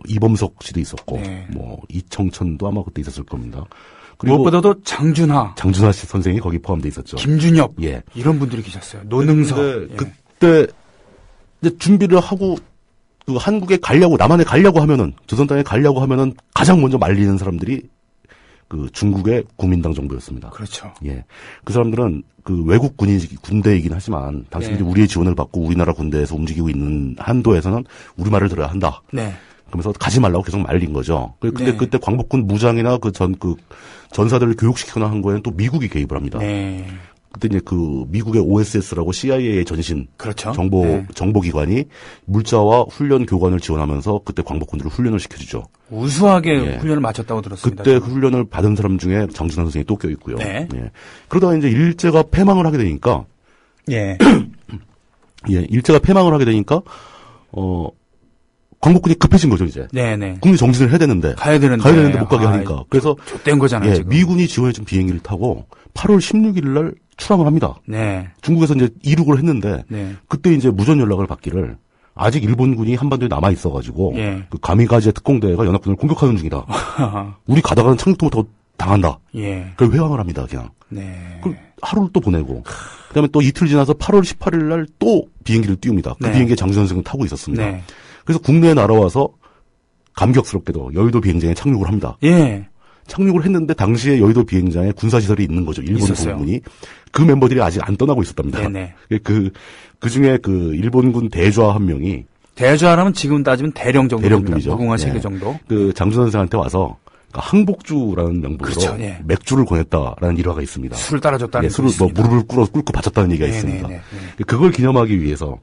이범석 씨도 있었고 이청천도 아마 그때 있었을 겁니다. 그리고 무엇보다도 장준하 씨 선생이 거기 포함돼 있었죠. 김준엽 이런 분들이 계셨어요. 노능서. 그때 이제 준비를 하고 그 한국에 가려고 남한에 가려고 하면은 조선 땅에 가려고 하면은 가장 먼저 말리는 사람들이 그 중국의 국민당 정부였습니다. 그렇죠. 예. 그 사람들은 그 외국 군대이긴 하지만 당신들이 우리의 지원을 받고 우리나라 군대에서 움직이고 있는 한도에서는 우리 말을 들어야 한다. 네. 그러면서 가지 말라고 계속 말린 거죠. 근데 그때 광복군 무장이나 그 전사들을 교육시키거나 한 거에는 또 미국이 개입을 합니다. 네. 그때 이제 그 미국의 OSS라고 CIA의 전신 그렇죠. 정보기관이 물자와 훈련 교관을 지원하면서 그때 광복군들을 훈련을 시켜주죠. 우수하게 훈련을 마쳤다고 들었습니다. 그때 훈련을 받은 사람 중에 장준환 선생이 또 껴있고요. 네. 예. 그러다가 이제 일제가 패망을 하게 되니까 예. 예, 일제가 패망을 하게 되니까 광복군이 급해진 거죠, 이제. 네네. 국민 정진을 해야 되는데. 가야 되는데 못 가게 하니까. 그래서. 된 거잖아요, 예, 지금. 미군이 지원해준 비행기를 타고 8월 16일 날 출항을 합니다. 네. 중국에서 이제 이륙을 했는데. 네. 그때 이제 무전 연락을 받기를 아직 일본군이 한반도에 남아있어가지고. 예. 그 가미가제 특공대가 연합군을 공격하는 중이다. 우리 가다가는 착륙도 못하고 당한다. 예. 그걸 회항을 합니다, 그냥. 네. 그 하루를 또 보내고. 그 다음에 또 이틀 지나서 8월 18일 날 또 비행기를 띄웁니다. 그 비행기에 장준환 선생은 타고 있었습니다. 네. 그래서 국내에 날아와서 감격스럽게도 여의도 비행장에 착륙을 합니다. 예. 착륙을 했는데 당시에 여의도 비행장에 군사시설이 있는 거죠. 일본 공군이. 그 멤버들이 아직 안 떠나고 있었답니다. 네네. 그 중에 그 일본군 대좌 한 명이. 대좌라면 지금 따지면 대령 정도. 대령급이죠. 무궁화 네. 3개 정도. 그 장준환 선생한테 와서 항복주라는 명분으로 그렇죠, 예. 맥주를 권했다라는 일화가 있습니다. 술을 따라줬다는 술을 무릎을 꿇고 바쳤다는 얘기가 있습니다. 그걸 기념하기 위해서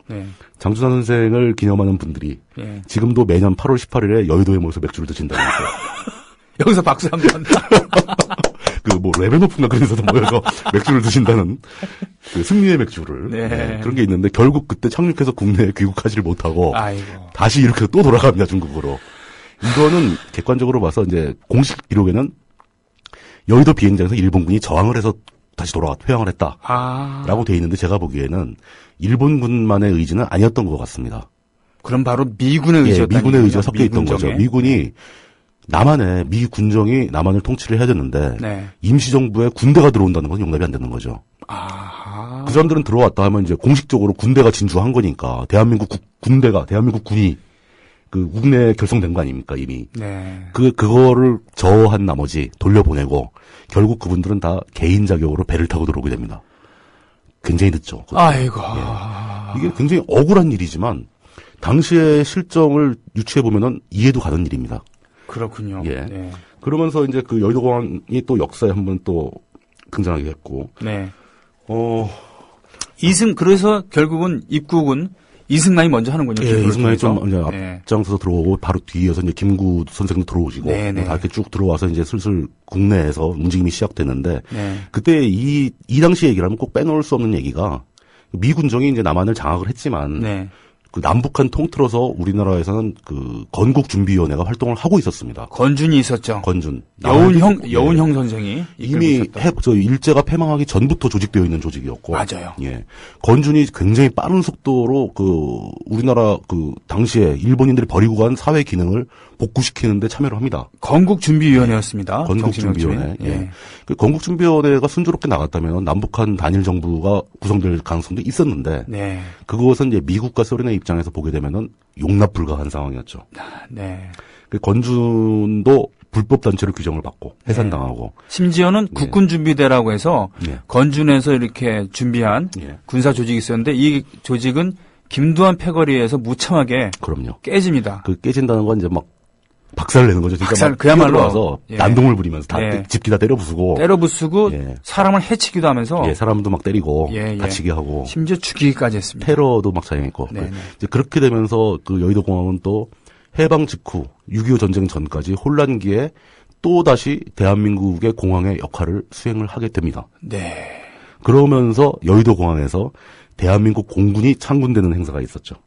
장준환 선생을 기념하는 분들이 지금도 매년 8월 18일에 여의도에 모여서 맥주를 드신다고 했어요. 여기서 박수 한번. 레베노프인가 그런 데서 모여서 맥주를 드신다는 그 승리의 맥주를. 그런 게 있는데 결국 그때 착륙해서 국내에 귀국하지를 못하고. 아이고. 다시 이렇게 또 돌아갑니다, 중국으로. 이거는 객관적으로 봐서 이제 공식 기록에는 여의도 비행장에서 일본군이 저항을 해서 다시 회항을 했다. 라고 돼 있는데 제가 보기에는 일본군만의 의지는 아니었던 것 같습니다. 그럼 바로 미군의 의지였다. 미군의 의지가 섞여 있던 거죠. 미군이 미 군정이 남한을 통치를 해야 되는데 임시정부에 군대가 들어온다는 건 용납이 안 되는 거죠. 그 사람들은 들어왔다 하면 이제 공식적으로 군대가 진주한 거니까 대한민국 군이 그 국내에 결성된 거 아닙니까 이미. 그거를 저어한 나머지 돌려보내고 결국 그분들은 다 개인 자격으로 배를 타고 들어오게 됩니다. 굉장히 늦죠. 아이고. 이게 굉장히 억울한 일이지만 당시의 실정을 유추해 보면은 이해도 가는 일입니다. 그렇군요. 예. 네. 그러면서 이제 그 여의도공항이 또 역사에 한번 또 등장하게 했고. 네. 그래서 결국은 입국은 이승만이 먼저 하는군요. 예, 이승만이 좀 이제 앞장서서 들어오고 바로 뒤이어서 이제 김구 선생도 들어오시고 다 이렇게 쭉 들어와서 이제 슬슬 국내에서 움직임이 시작됐는데 그때 이 당시 얘기를 하면 꼭 빼놓을 수 없는 얘기가 미군정이 이제 남한을 장악을 했지만 그 남북한 통틀어서 우리나라에서는 그 건국준비위원회가 활동을 하고 있었습니다. 건준이 있었죠. 건준. 여운형 선생이 이미 일제가 패망하기 전부터 조직되어 있는 조직이었고. 맞아요. 예. 건준이 굉장히 빠른 속도로 우리나라 당시에 일본인들이 버리고 간 사회 기능을 복구시키는데 참여를 합니다. 건국준비위원회였습니다. 건국준비위원회. 예. 그 건국준비위원회가 순조롭게 나갔다면 남북한 단일 정부가 구성될 가능성도 있었는데. 그것은 이제 미국과 소련의 입장에서 보게 되면은 용납 불가한 상황이었죠. 그 건준도 불법 단체로 규정을 받고 해산당하고 심지어는 국군준비대라고 해서 건준에서 이렇게 준비한 군사 조직이 있었는데 이 조직은 김두한 패거리에서 무참하게 깨집니다. 그 깨진다는 건 이제 막 박살을 내는 거죠. 진짜 그야말로 와서 난동을 부리면서 집기다 때려 부수고 사람을 해치기도 하면서 사람도 막 때리고 다치게 하고 심지어 죽이기까지 했습니다. 테러도 막 자행했고 이제 그렇게 되면서 그 여의도공항은 또 해방 직후 6.25 전쟁 전까지 혼란기에 또 다시 대한민국의 공항의 역할을 수행을 하게 됩니다. 그러면서 여의도공항에서 대한민국 공군이 창군되는 행사가 있었죠.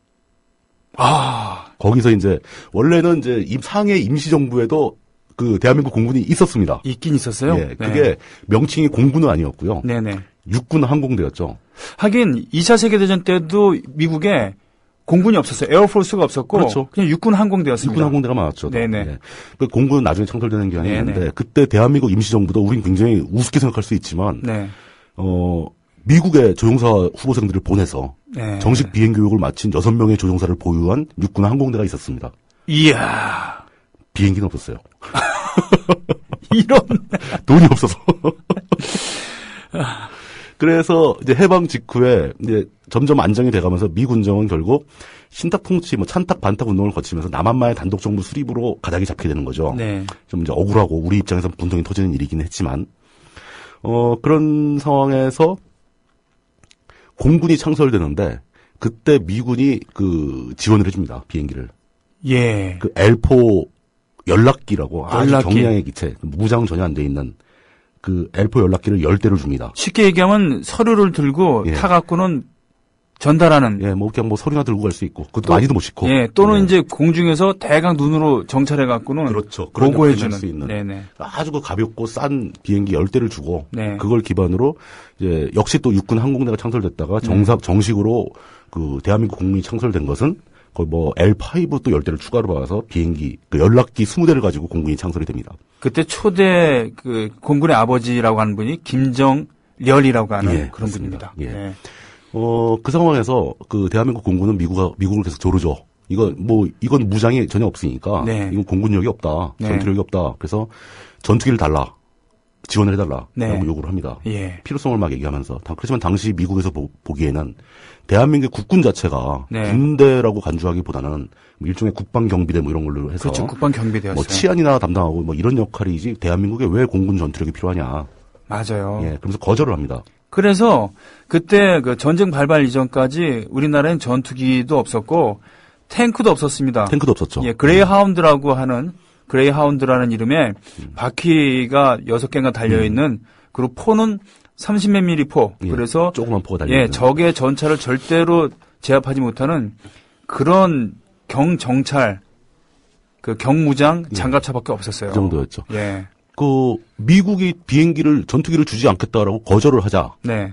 거기서 이제 원래는 이제 상해 임시정부에도 그 대한민국 공군이 있었습니다. 있긴 있었어요. 그게 명칭이 공군은 아니었고요. 육군 항공대였죠. 하긴 2차 세계대전 때도 미국에 공군이 없었어요. 에어포스가 없었고 그냥 육군 항공대였습니다. 육군 항공대가 많았죠. 그 공군은 나중에 창설되는 기간이 있는데 그때 대한민국 임시정부도 우린 굉장히 우습게 생각할 수 있지만 미국의 조종사 후보생들을 보내서 네. 정식 비행 교육을 마친 6명의 조종사를 보유한 육군 항공대가 있었습니다. 이야. 비행기는 없었어요. 이런. 돈이 없어서. 그래서 이제 해방 직후에 이제 점점 안정이 돼가면서 미 군정은 결국 신탁 통치, 찬탁 반탁 운동을 거치면서 남한만의 단독 정부 수립으로 가닥이 잡게 되는 거죠. 네. 좀 이제 억울하고 우리 입장에서 분통이 터지는 일이긴 했지만, 그런 상황에서 공군이 창설되는데 그때 미군이 지원을 해줍니다. 비행기를. 예. L4 연락기라고 아주 경량의 기체, 무장 전혀 안 돼 있는 L4 연락기를 10대를 줍니다. 쉽게 얘기하면 서류를 들고 타갖고는 전달하는. 예, 그냥 서류나 들고 갈 수 있고, 그것도 많이도 못 싣고. 예, 또는 이제 공중에서 대강 눈으로 정찰해갖고는. 그렇죠. 보고해주는. 수 있는. 네네. 아주 가볍고 싼 비행기 10대를 주고, 네. 그걸 기반으로, 이제, 역시 또 육군 항공대가 창설됐다가 정식으로 대한민국 공군이 창설된 것은 거의 L5 또 10대를 추가로 받아서 비행기, 연락기 20대를 가지고 공군이 창설이 됩니다. 그때 초대 공군의 아버지라고 하는 분이 김정렬이라고 하는 그런 맞습니다. 분입니다. 예. 네. 그 상황에서 대한민국 공군은 미국을 계속 조르죠. 이건 무장이 전혀 없으니까. 네. 이건 공군력이 없다. 네. 전투력이 없다. 그래서 전투기를 달라. 지원을 해달라. 네. 라고 요구를 합니다. 예. 필요성을 막 얘기하면서. 그렇지만 당시 미국에서 보기에는 대한민국 국군 자체가 군대라고 간주하기보다는 일종의 국방경비대 이런 걸로 해서. 그렇죠. 국방경비대였어요. 치안이나 담당하고 이런 역할이지 대한민국에 왜 공군 전투력이 필요하냐. 맞아요. 예. 그러면서 거절을 합니다. 그래서 그때 전쟁 발발 이전까지 우리나라엔 전투기도 없었고 탱크도 없었습니다. 탱크도 없었죠. 예, 그레이하운드라는 이름의 바퀴가 6개가 달려있는 그리고 포는 30몇 미리 포. 그래서 조그만 포가 달려있는. 예, 적의 전차를 절대로 제압하지 못하는 그런 경정찰 경무장 장갑차밖에 없었어요. 그 정도였죠. 예. 미국이 전투기를 주지 않겠다라고 거절을 하자. 네.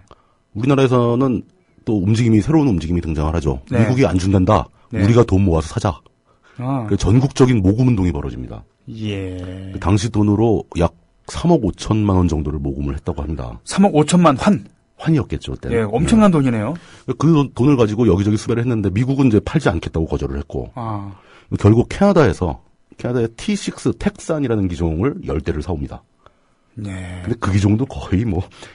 우리나라에서는 또 새로운 움직임이 등장을 하죠. 네. 미국이 안 준단다. 네. 우리가 돈 모아서 사자. 전국적인 모금 운동이 벌어집니다. 예. 당시 돈으로 약 3억 5천만 원 정도를 모금을 했다고 합니다. 3억 5천만 환이었겠죠, 그때는. 예, 엄청난 돈이네요. 그 돈을 가지고 여기저기 수배를 했는데 미국은 이제 팔지 않겠다고 거절을 했고. 결국 캐나다의 T6 텍산이라는 기종을 10대를 사옵니다. 네. 근데 그 기종도 거의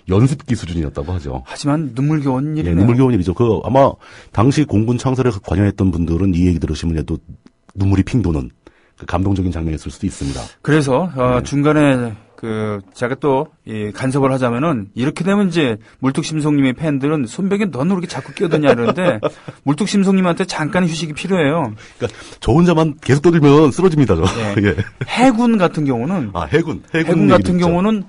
연습기 수준이었다고 하죠. 하지만 눈물겨운 일이네요. 예, 눈물겨운 일이죠. 아마 당시 공군 창설에 관여했던 분들은 이 얘기 들으시면 또 눈물이 핑 도는 감동적인 장면이었을 수도 있습니다. 그래서 중간에 제가 또 간섭을 하자면은 이렇게 되면 이제 물뚝심송님의 팬들은 손병에 넌 왜 이렇게 자꾸 끼어드냐 이러는데 물뚝심송님한테 잠깐 휴식이 필요해요. 그러니까 저 혼자만 계속 떠들면 쓰러집니다. 예. 해군 같은 경우는 해군 같은 경우는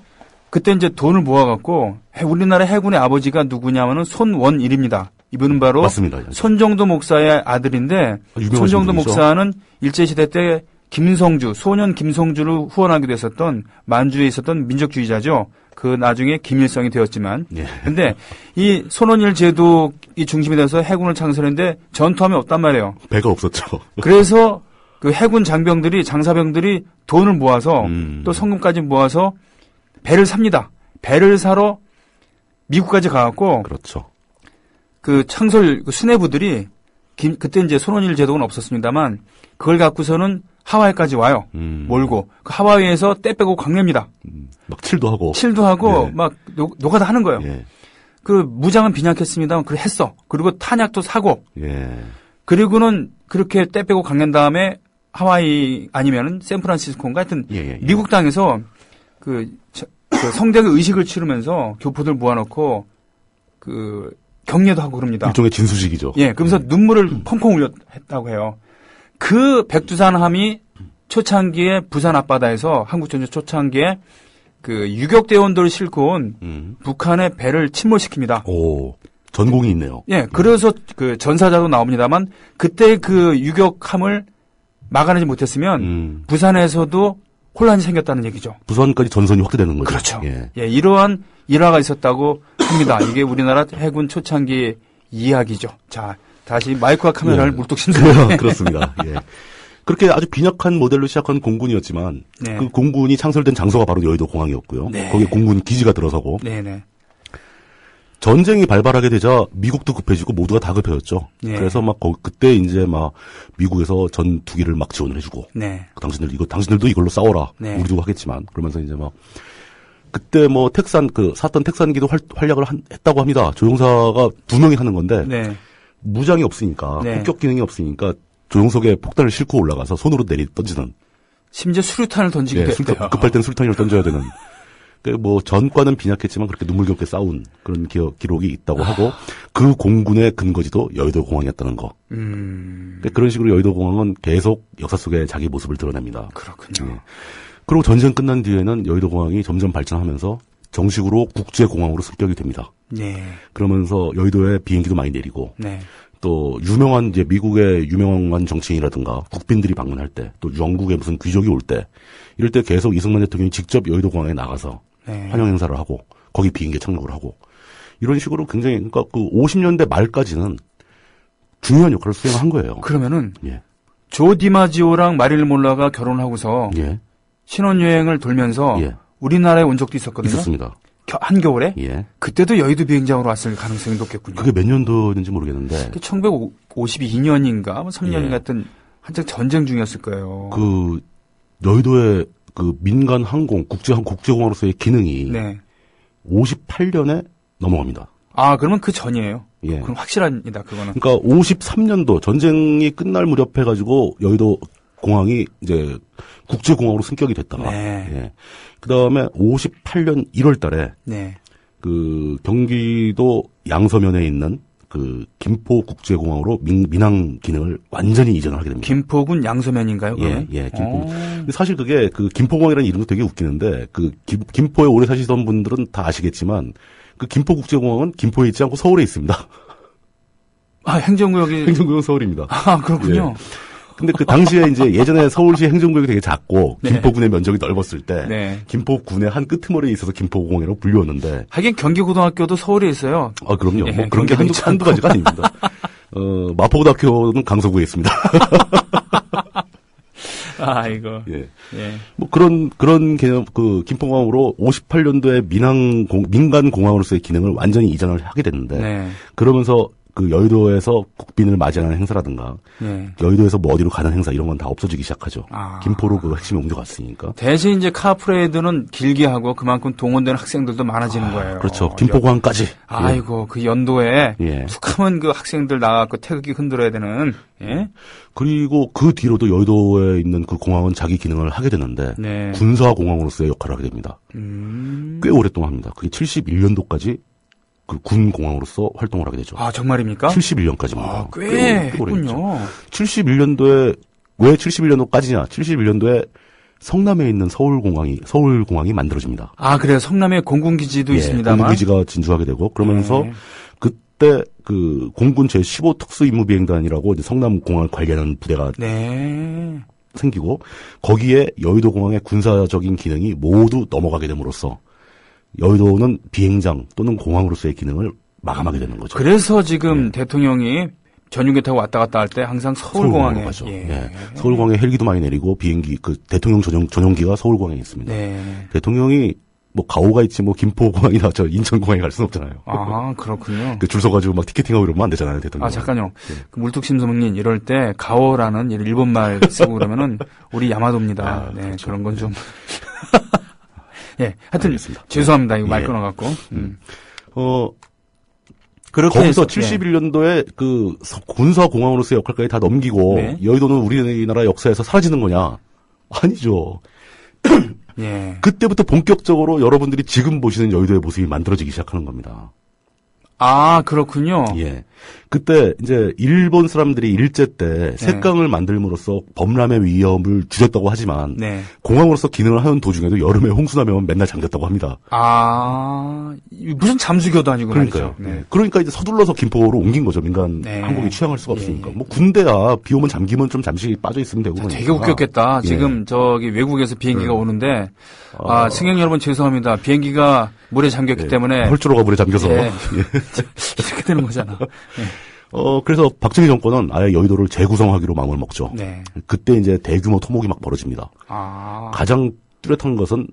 그때 이제 돈을 모아갖고 우리나라 해군의 아버지가 누구냐면은 손원일입니다. 이분은 바로 맞습니다. 손정도 목사의 아들인데 손정도 목사는 일제시대 때 소년 김성주를 후원하기도 했었던 만주에 있었던 민족주의자죠. 나중에 김일성이 되었지만. 근데 이 손원일 제독이 중심이 돼서 해군을 창설했는데 전투함이 없단 말이에요. 배가 없었죠. 그래서 해군 장사병들이 돈을 모아서 또 성금까지 모아서 배를 삽니다. 배를 사러 미국까지 가갖고. 그렇죠. 창설 수뇌부들이 그때 이제 손원일 제독은 없었습니다만 그걸 갖고서는 하와이까지 와요. 몰고. 하와이에서 떼 빼고 광냅니다. 막 칠도 하고. 예. 막 노가다 하는 거예요. 예. 무장은 빈약했습니다만 그걸 했어. 그리고 탄약도 사고. 예. 그리고는 그렇게 떼 빼고 광낸 다음에 하와이 아니면은 샌프란시스코인가 하여튼 미국 땅에서 성대의 의식을 치르면서 교포들 모아놓고 격려도 하고 그럽니다. 일종의 진수식이죠. 예. 그러면서 눈물을 펑펑 흘렸다고 해요. 백두산함이 초창기에 부산 앞바다에서 한국전쟁 초창기에 유격대원들을 싣고 온 북한의 배를 침몰시킵니다. 오, 전공이 있네요. 예, 그래서 전사자도 나옵니다만 그때 유격함을 막아내지 못했으면 부산에서도 혼란이 생겼다는 얘기죠. 부산까지 전선이 확대되는 거죠. 그렇죠. 예, 이러한 일화가 있었다고 합니다. 이게 우리나라 해군 초창기 이야기죠. 자. 다시 마이크와 카메라를 물뚝심송하게. 그렇습니다. 예. 그렇게 아주 빈약한 모델로 시작한 공군이었지만 그 공군이 창설된 장소가 바로 여의도 공항이었고요. 거기에 공군 기지가 들어서고 전쟁이 발발하게 되자 미국도 급해지고 모두가 다 급해졌죠. 네. 그래서 막 그때 이제 막 미국에서 전투기를 막 지원을 해주고, 네. 당신들도 이걸로 싸워라. 네. 우리도 하겠지만 그러면서 이제 막 그때 뭐 샀던 텍산기도 활약을 했다고 합니다. 조종사가 2명이 하는 건데 네. 무장이 없으니까 네. 폭격 기능이 없으니까 조종석에 폭탄을 싣고 올라가서 손으로 던지는. 심지어 수류탄을 던지기도 했대요. 급할 땐 수류탄을 던져야 되는. 뭐 전과는 빈약했지만 그렇게 눈물겹게 싸운 그런 기록이 있다고 하고 그 공군의 근거지도 여의도 공항이었다는 거. 그런 식으로 여의도 공항은 계속 역사 속에 자기 모습을 드러냅니다. 그렇군요. 네. 그리고 전쟁 끝난 뒤에는 여의도 공항이 점점 발전하면서 정식으로 국제공항으로 승격이 됩니다. 네. 그러면서 여의도에 비행기도 많이 내리고 네. 또 유명한 이제 미국의 유명한 정치인이라든가 국빈들이 방문할 때 또 영국의 무슨 귀족이 올 때 이럴 때 계속 이승만 대통령이 직접 여의도 공항에 나가서 네. 환영 행사를 하고 거기 비행기에 착륙을 하고 이런 식으로 굉장히 그러니까 그 50년대 말까지는 중요한 역할을 수행한 거예요. 그러면은 예. 조 디마지오랑 마릴 몰라가 결혼하고서 예. 신혼여행을 돌면서 예. 우리나라에 온 적도 있었거든요. 있었습니다. 한겨울에? 예. 그때도 여의도 비행장으로 왔을 가능성이 높겠군요. 그게 몇 년도인지 모르겠는데. 1952년인가 3년인가 예. 하여튼 한창 전쟁 중이었을 거예요. 그 여의도의 그 민간 항공 국제공항으로서의 기능이 네. 58년에 넘어갑니다. 아, 그러면 그 전이에요. 예. 그럼 확실합니다. 그거는. 그러니까 53년도 전쟁이 끝날 무렵 해가지고 여의도 공항이 이제 국제공항으로 승격이 됐다가. 네. 예. 그 다음에 58년 1월 달에. 네. 그 경기도 양서면에 있는 그 김포국제공항으로 민항 기능을 완전히 이전을 하게 됩니다. 김포군 양서면인가요? 그러면? 예, 김포. 근데 사실 그게 그 김포공항이라는 이름도 되게 웃기는데 그 김포에 오래 사시던 분들은 다 아시겠지만 그 김포국제공항은 김포에 있지 않고 서울에 있습니다. 아, 행정구역은 서울입니다. 아, 그렇군요. 예. 근데 그 당시에 이제 예전에 서울시 행정구역이 되게 작고 네. 김포군의 면적이 넓었을 때 네. 김포군의 한 끄트머리에 있어서 김포공항이라고 불리웠는데 하긴 경기고등학교도 서울에 있어요. 아 그럼요. 네, 뭐 그런 게 한두 가지가 아닙니다. 마포고등학교는 강서구에 있습니다. 아 이거. 예. 예. 뭐 그런 개념 그 김포공항으로 58년도에 민간 공항으로서의 기능을 완전히 이전을 하게 됐는데 네. 그러면서 그 여의도에서 국빈을 맞이하는 행사라든가 네. 여의도에서 뭐 어디로 가는 행사 이런 건 다 없어지기 시작하죠. 아. 김포로 그 핵심이 옮겨갔으니까. 대신 이제 카프레이드는 길게 하고 그만큼 동원되는 학생들도 많아지는 거예요. 그렇죠. 김포공항까지. 아이고 예. 그 연도에 툭하면 그 학생들 나가고 태극기 흔들어야 되는. 예? 그리고 그 뒤로도 여의도에 있는 그 공항은 자기 기능을 하게 되는데 네. 군사공항으로서의 역할을 하게 됩니다. 꽤 오랫동안 합니다. 그게 71년도까지 그 군 공항으로서 활동을 하게 되죠. 아, 정말입니까? 71년까지입니다. 아, 꽤 했군요. 71년도에 왜 71년도까지냐? 71년도에 성남에 있는 서울공항이 만들어집니다. 아, 그래요. 성남에 공군기지도 예, 있습니다만. 공군기지가 진주하게 되고 그러면서 네. 그때 그 공군 제15 특수임무비행단이라고 이제 성남공항을 관리하는 부대가 네. 생기고 거기에 여의도공항의 군사적인 기능이 모두 넘어가게 됨으로써 여의도는 비행장 또는 공항으로서의 기능을 마감하게 되는 거죠. 그래서 지금 대통령이 전용기 타고 왔다 갔다 할 때 항상 서울공항에 가죠. 예. 서울공항에 헬기도 많이 내리고 비행기 그 대통령 전용기가 서울공항에 있습니다. 네. 대통령이 뭐 가오가 있지 뭐 김포공항이나 저 인천공항에 갈 수는 없잖아요. 아 그렇군요. 그 줄 서가지고 막 티켓팅하고 이러면 안 되잖아요, 대통령. 아 잠깐요. 그 물뚝심송님 이럴 때 가오라는 일본말 쓰고 그러면은 우리 야마도입니다. 아, 네 그렇죠. 그런 건 좀. 예, 하여튼 알겠습니다. 죄송합니다. 이거 말 끊어갖고. 그렇게 거기서 71년도에 그 군사공항으로서의 역할까지 다 넘기고 여의도는 우리나라 역사에서 사라지는 거냐? 아니죠. 예. 그때부터 본격적으로 여러분들이 지금 보시는 여의도의 모습이 만들어지기 시작하는 겁니다. 아, 그렇군요. 예. 그때 이제 일본 사람들이 일제 때 색강을 만들므로써 범람의 위험을 줄였다고 하지만 공항으로서 기능을 하는 도중에도 여름에 홍수 나면 맨날 잠겼다고 합니다. 아, 무슨 잠수교도 아니고 그러니까요. 말이죠. 네. 그러니까 이제 서둘러서 김포로 옮긴 거죠. 민간 항공이 취항할 수가 없으니까. 뭐 군대야 비 오면 잠기면 좀 잠시 빠져 있으면 되고. 자, 되게 웃겼겠다. 지금 저기 외국에서 비행기가 오는데 승객 여러분 죄송합니다. 비행기가 물에 잠겼기 때문에 헐주로가 물에 잠겨서 이렇게 되는 거잖아. 그래서 박정희 정권은 아예 여의도를 재구성하기로 마음을 먹죠. 네. 그때 이제 대규모 토목이 막 벌어집니다. 가장 뚜렷한 것은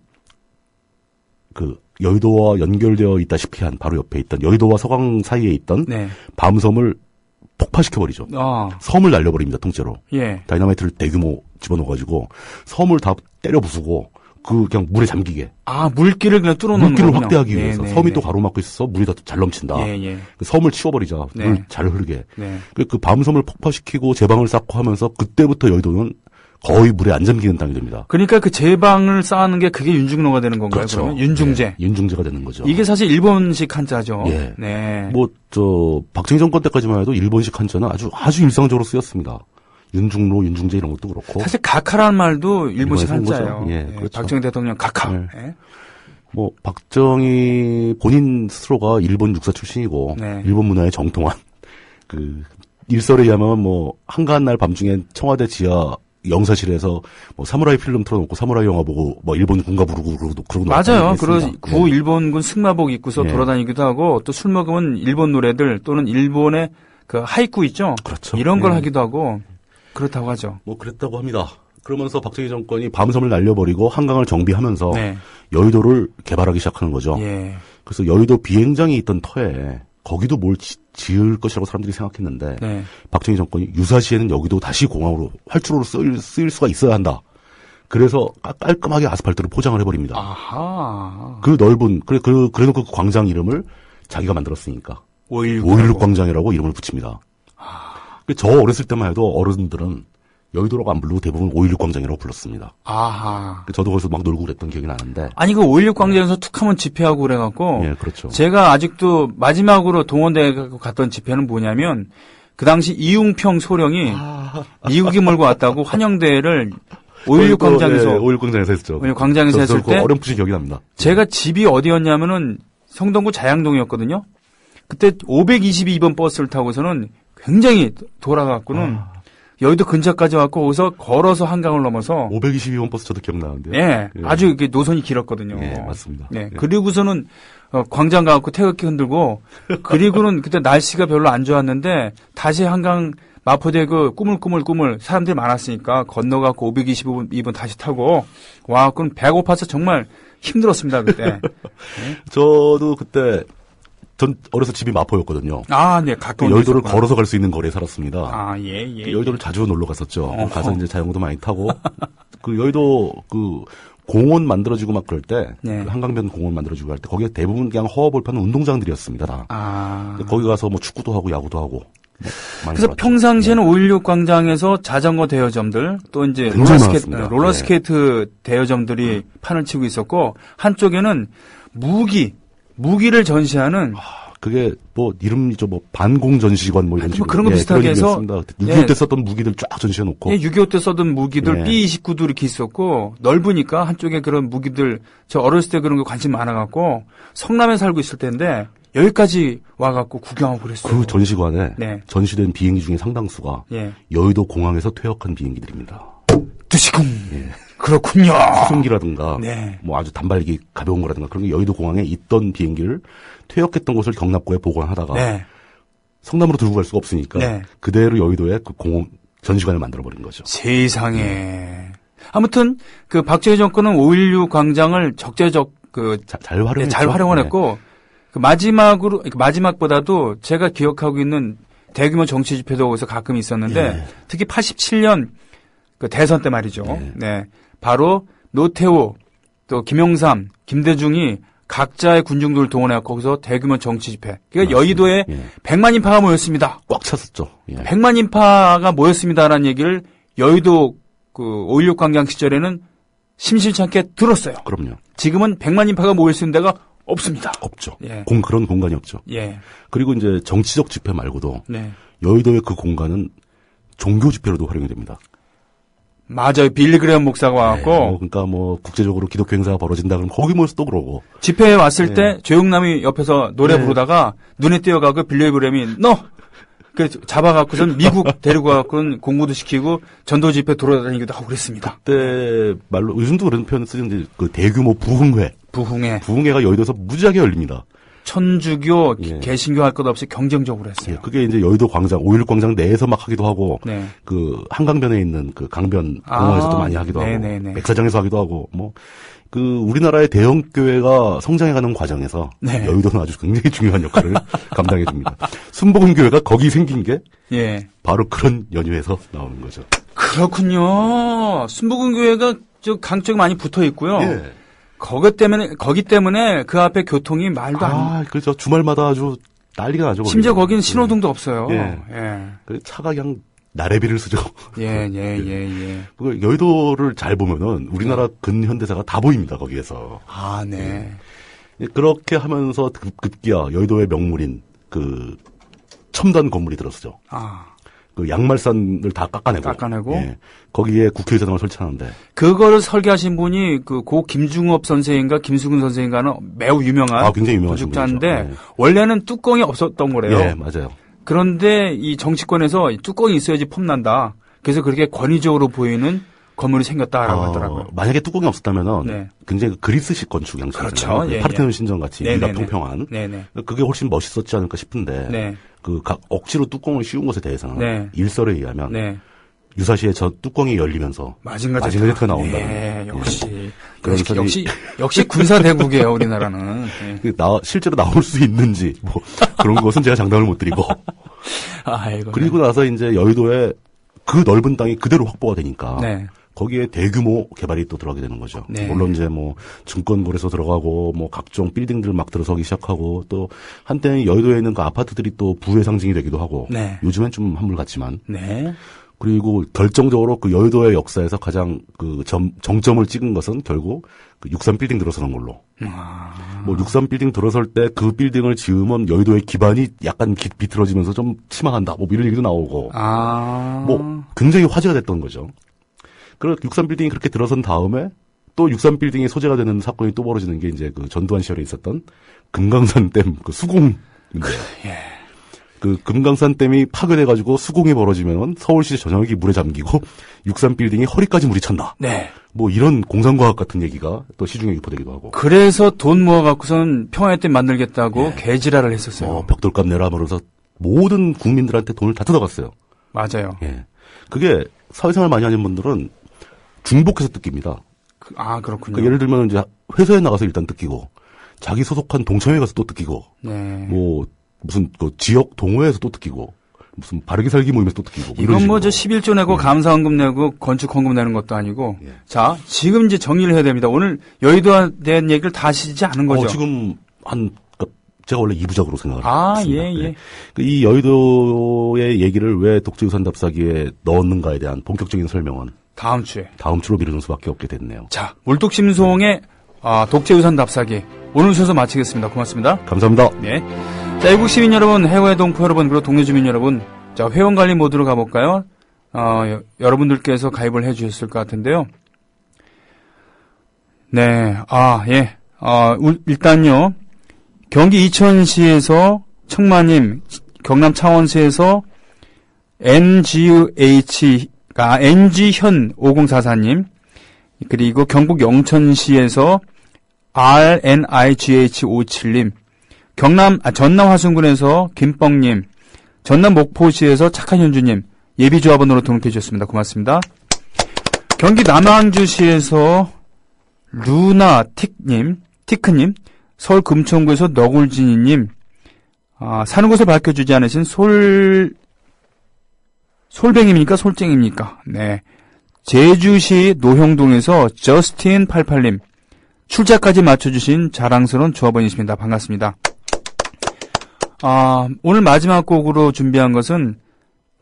그 여의도와 연결되어 있다시피 한 바로 옆에 있던 여의도와 서강 사이에 있던 네. 밤섬을 폭파시켜버리죠. 섬을 날려버립니다. 통째로. 예. 다이너마이트를 대규모 집어넣어가지고 섬을 다 때려 부수고 그냥 물에 잠기게. 물길을 그냥 뚫어놓는 물길을 확대하기 위해서. 네, 섬이 네. 또 가로막고 있어서 물이 더 잘 넘친다. 예. 그 섬을 치워버리자. 네. 물 잘 흐르게. 네. 그 밤섬을 폭파시키고 제방을 쌓고 하면서 그때부터 여의도는 거의 물에 안 잠기는 땅이 됩니다. 그러니까 그 제방을 쌓는 게 그게 윤중로가 되는 건가요? 그렇죠. 그러면 윤중제. 네, 윤중제가 되는 거죠. 이게 사실 일본식 한자죠. 예. 네. 박정희 정권 때까지만 해도 일본식 한자는 아주 일상적으로 쓰였습니다. 윤중로, 윤중제 이런 것도 그렇고. 사실 각하라는 말도 일본식 한자예요. 예, 그렇죠. 박정희 대통령 각하. 네. 예. 박정희 본인 스스로가 일본 육사 출신이고, 네. 일본 문화에 정통한, 일설에 의하면 한가한 날 밤중에 청와대 지하 영사실에서 사무라이 필름 틀어놓고 사무라이 영화 보고 일본 군가 부르고 그러고 맞아요. 구 네. 일본군 승마복 입고서 돌아다니기도 하고 또 술 먹으면 일본 노래들 또는 일본의 그 하이쿠 있죠. 그렇죠. 이런 걸 하기도 하고 그렇다고 하죠. 그랬다고 합니다. 그러면서 박정희 정권이 밤섬을 날려버리고 한강을 정비하면서 네. 여의도를 개발하기 시작하는 거죠. 예. 그래서 여의도 비행장이 있던 터에 거기도 뭘 지을 것이라고 사람들이 생각했는데 네. 박정희 정권이 유사시에는 여기도 다시 공항으로 활주로로 쓰일 수가 있어야 한다. 그래서 깔끔하게 아스팔트로 포장을 해버립니다. 아하. 그 넓은 그래놓고 그 광장 이름을 자기가 만들었으니까 5.16 광장이라고 이름을 붙입니다. 저 어렸을 때만 해도 어른들은 여의도라고 안 부르고 대부분 5.16 광장이라고 불렀습니다. 아하. 저도 거기서 막 놀고 그랬던 기억이 나는데. 아니, 그 5.16 광장에서 툭 하면 집회하고 그래갖고. 예, 그렇죠. 제가 아직도 마지막으로 동원대에 갔던 집회는 뭐냐면, 그 당시 이웅평 소령이 미국이 몰고 왔다고 환영대회를 5.16 광장에서. 네, 5.16 광장에서 했죠. 5.16 광장에서 했을 때. 어렴풋이 기억이 납니다. 제가 집이 어디였냐면은 성동구 자양동이었거든요. 그때 522번 버스를 타고서는 굉장히 돌아갔고는 여의도 근처까지 왔고 거기서 걸어서 한강을 넘어서 522번 버스 저도 기억나는데요. 예, 아주 이렇게 노선이 길었거든요. 예, 맞습니다. 네, 그리고서는 광장 가고 태극기 흔들고 그리고는 그때 날씨가 별로 안 좋았는데 다시 한강 마포대교 꾸물꾸물 사람들이 많았으니까 건너가고 522번 다시 타고 와갖고는 배고파서 정말 힘들었습니다 그때. 네. 저도 그때 전 어려서 집이 마포였거든요. 네, 가까운 여의도를 걸어서 갈 수 있는 거리에 살았습니다. 예. 여의도를 자주 놀러 갔었죠. 가서 이제 자전거도 많이 타고 여의도 공원 만들어지고 막 그럴 때 네. 한강변 공원 만들어지고 할 때 거기에 대부분 그냥 허허벌판 운동장들이었습니다. 다. 거기 가서 축구도 하고 야구도 하고. 그래서 놀았죠. 평상시에는 5.16 광장에서 자전거 대여점들 또 이제 롤러스케이트 대여점들이 판을 치고 있었고 한쪽에는 무기를 전시하는 그게 이름이죠. 반공전시관 이런 식으로. 그런 거 비슷하게 해서 6.25 때 썼던 무기들 쫙 전시해 놓고. 6.25 때 썼던 무기들 B-29도 이렇게 있었고 넓으니까 한쪽에 그런 무기들 저 어렸을 때 그런 거 관심 많아갖고 성남에 살고 있을 때인데 여기까지 와갖고 구경하고 그랬어요. 그 전시관에 전시된 비행기 중에 상당수가 여의도 공항에서 퇴역한 비행기들입니다. 두시궁. 그렇군요. 수송기라든가 아주 단발기 가벼운 거라든가 그런 게 여의도 공항에 있던 비행기를 퇴역했던 곳을 경납고에 보관하다가 성남으로 들고 갈 수가 없으니까 그대로 여의도에 그 공항 전시관을 만들어버린 거죠. 세상에. 아무튼 그 박정희 정권은 5.16 광장을 적재적 잘 활용을 했고 그 마지막보다도 제가 기억하고 있는 대규모 정치 집회도 거기서 가끔 있었는데 특히 87년 그 대선 때 말이죠. 바로 노태우 또 김영삼, 김대중이 각자의 군중들을 동원해서 거기서 대규모 정치 집회. 그러니까 여의도에 100만 인파가 모였습니다. 꽉 찼었죠. 100만 인파가 모였습니다라는 얘기를 여의도 5.16 광장 시절에는 심심치 않게 들었어요. 그럼요. 지금은 100만 인파가 모일 수 있는 데가 없습니다. 없죠. 그런 공간이 없죠. 그리고 이제 정치적 집회 말고도 여의도의 그 공간은 종교 집회로도 활용이 됩니다. 맞아요. 빌리그레엄 목사가 와갖고. 그러니까 국제적으로 기독교 행사가 벌어진다 그러면 거기 모여서 또 그러고. 집회에 왔을 때 조영남이 옆에서 노래 부르다가 눈에 띄어가고 빌리그레엄이 잡아갖고선 미국 데리고 가갖고는 공부도 시키고 전도 집회 돌아다니기도 하고 그랬습니다. 그때 말로 요즘도 그런 표현을 쓰는데 그 대규모 부흥회가 여의도에서 무지하게 열립니다. 천주교, 예. 개신교 할 것 없이 경쟁적으로 했어요. 예. 그게 이제 여의도 광장, 5.16 광장 내에서 막 하기도 하고, 네. 그 한강변에 있는 그 강변 공원에서도 많이 하기도 네네네. 하고, 백사장에서 하기도 하고, 뭐, 그 우리나라의 대형 교회가 성장해가는 과정에서 네. 여의도는 아주 굉장히 중요한 역할을 감당해 줍니다. 순복음교회가 거기 생긴 게 예. 바로 그런 연유에서 나오는 거죠. 그렇군요. 순복음교회가 저 강쪽에 많이 붙어 있고요. 예. 거기 때문에 그 앞에 교통이 말도 안. 그렇죠. 주말마다 아주 난리가 나죠. 심지어 거기는 신호등도 없어요. 예. 그 차가 그냥 나래비를 쓰죠. 예. 여의도를 잘 보면은 우리나라 근현대사가 다 보입니다, 거기에서. 아, 네. 그렇게 하면서 급기야 여의도의 명물인 그 첨단 건물이 들어서죠. 그 양말산을 다 깎아내고. 예. 거기에 국회의사당을 설치하는데. 그거를 설계하신 분이 고 김중업 선생인가 김수근 선생인가는 매우 유명한. 굉장히 유명한 건축자인데 네. 원래는 뚜껑이 없었던 거래요. 예, 맞아요. 그런데 이 정치권에서 뚜껑이 있어야지 폼난다. 그래서 그렇게 권위적으로 보이는 건물이 생겼다라고 하더라고요. 만약에 뚜껑이 없었다면은 네. 굉장히 그리스식 건축 양식이잖아요. 그렇죠. 파르테논 신전 같이 미랍통평한. 그게 훨씬 멋있었지 않을까 싶은데 네. 그 억지로 뚜껑을 씌운 것에 대해서는 네. 일설에 의하면 유사시에 저 뚜껑이 열리면서 마징가제트가 나온다. 네, 역시 군사 대국이에요, 우리나라는. 네. 실제로 나올 수 있는지 뭐 그런 것은 제가 장담을 못 드리고. 그리고 나서 이제 여의도에 그 넓은 땅이 그대로 확보가 되니까 네. 거기에 대규모 개발이 또 들어가게 되는 거죠. 네. 물론 이제 뭐 증권물에서 들어가고 뭐 각종 빌딩들 막 들어서기 시작하고 또 한때는 여의도에 있는 그 아파트들이 또 부의 상징이 되기도 하고 네. 요즘엔 좀 한물 같지만. 네. 그리고 결정적으로 그 여의도의 역사에서 가장 그 정점을 찍은 것은 결국 그 63 빌딩 들어서는 걸로. 뭐 63 빌딩 들어설 때 그 빌딩을 지으면 여의도의 기반이 약간 비틀어지면서 좀 침하한다. 뭐 이런 얘기도 나오고. 뭐 굉장히 화제가 됐던 거죠. 그리고 63 빌딩이 그렇게 들어선 다음에 또 63 빌딩이 소재가 되는 사건이 또 벌어지는 게 이제 그 전두환 시절에 있었던 금강산 댐 그 수공 문제예요. 그 금강산 댐이 파괴돼가지고 수공이 벌어지면 서울시 전역이 물에 잠기고 63 빌딩이 허리까지 물이 찬다. 네. 뭐 이런 공상과학 같은 얘기가 또 시중에 유포되기도 하고. 그래서 돈 모아갖고선 평화의 댐 만들겠다고 개지랄을 했었어요. 벽돌값 내라 그러면서 모든 국민들한테 돈을 다 뜯어갔어요. 맞아요. 예. 그게 사회생활 많이 하는 분들은 중복해서 뜯깁니다. 그렇군요. 그러니까 예를 들면 이제 회사에 나가서 일단 뜯기고 자기 소속한 동창회 가서 또 뜯기고 뭐 무슨 그 지역 동호회에서 또 뜯기고 무슨 바르게 살기 모임에서 또 뜯기고 이건 뭐 저 11조 내고 감사원금 내고 건축헌금 내는 것도 아니고 자 지금 이제 정리를 해야 됩니다. 오늘 여의도에 대한 얘기를 다 하시지 않은 거죠? 지금 제가 원래 2부작으로 생각을 했습니다. 예. 이 여의도의 얘기를 왜 독재유산 답사기에 넣었는가에 대한 본격적인 설명은 다음 주로 미루는 수밖에 없게 됐네요. 자, 물뚝심송의 독재유산 답사기 오늘 순서 마치겠습니다. 고맙습니다. 감사합니다. 네. 자, 애국 시민 여러분, 해외 동포 여러분, 그리고 동네 주민 여러분, 자, 회원 관리 모드로 가볼까요? 여러분들께서 가입을 해주셨을 것 같은데요. 네, 일단요, 경기 이천시에서 청마님, 경남 창원시에서 NG현 5044님, 그리고 경북 영천시에서 RNIGH57님, 전남 화순군에서 김뻥님, 전남 목포시에서 착한 현주님, 예비조합원으로 등록해 주셨습니다. 경기 남양주시에서 티크님, 서울 금천구에서 너굴진이님, 사는 곳을 밝혀주지 않으신 솔뱅입니까? 솔쟁입니까? 네. 제주시 노형동에서 저스틴 88님, 출자까지 맞춰주신 자랑스러운 조합원이십니다. 반갑습니다. 오늘 마지막 곡으로 준비한 것은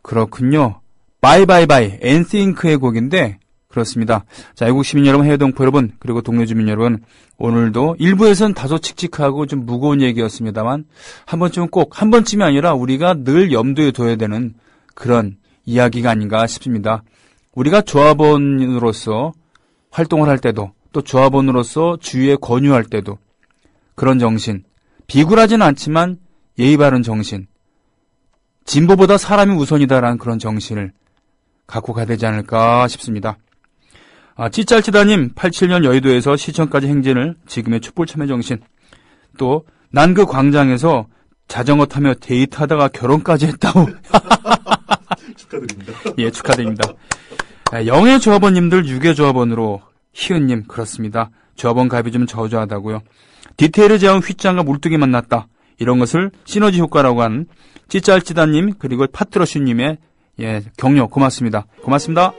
그렇군요. 바이바이바이 엔싱크의 곡인데 그렇습니다. 자, 애국 시민 여러분, 해외 동포 여러분, 그리고 동네 주민 여러분, 오늘도 일부에서는 다소 칙칙하고 좀 무거운 얘기였습니다만 한 번쯤이 아니라 우리가 늘 염두에 둬야 되는 그런 이야기가 아닌가 싶습니다. 우리가 조합원으로서 활동을 할 때도 또 조합원으로서 주위에 권유할 때도 그런 정신, 비굴하지는 않지만 예의 바른 정신, 진보보다 사람이 우선이다라는 그런 정신을 갖고 가야 되지 않을까 싶습니다. 찌짤찌다님, 87년 여의도에서 시청까지 행진을 지금의 촛불 참여 정신, 또 난 그 광장에서 자전거 타며 데이트하다가 결혼까지 했다고. 축하드립니다. 예, 축하드립니다. 영의 조합원님들 6의 조합원으로 희은님 그렇습니다. 조합원 가입이 좀 저조하다고요. 디테일을 제한 휘장과 물뚱이 만났다. 이런 것을 시너지 효과라고 한 찌짤찌다님 그리고 파트러슈님의 예, 격려 고맙습니다. 고맙습니다.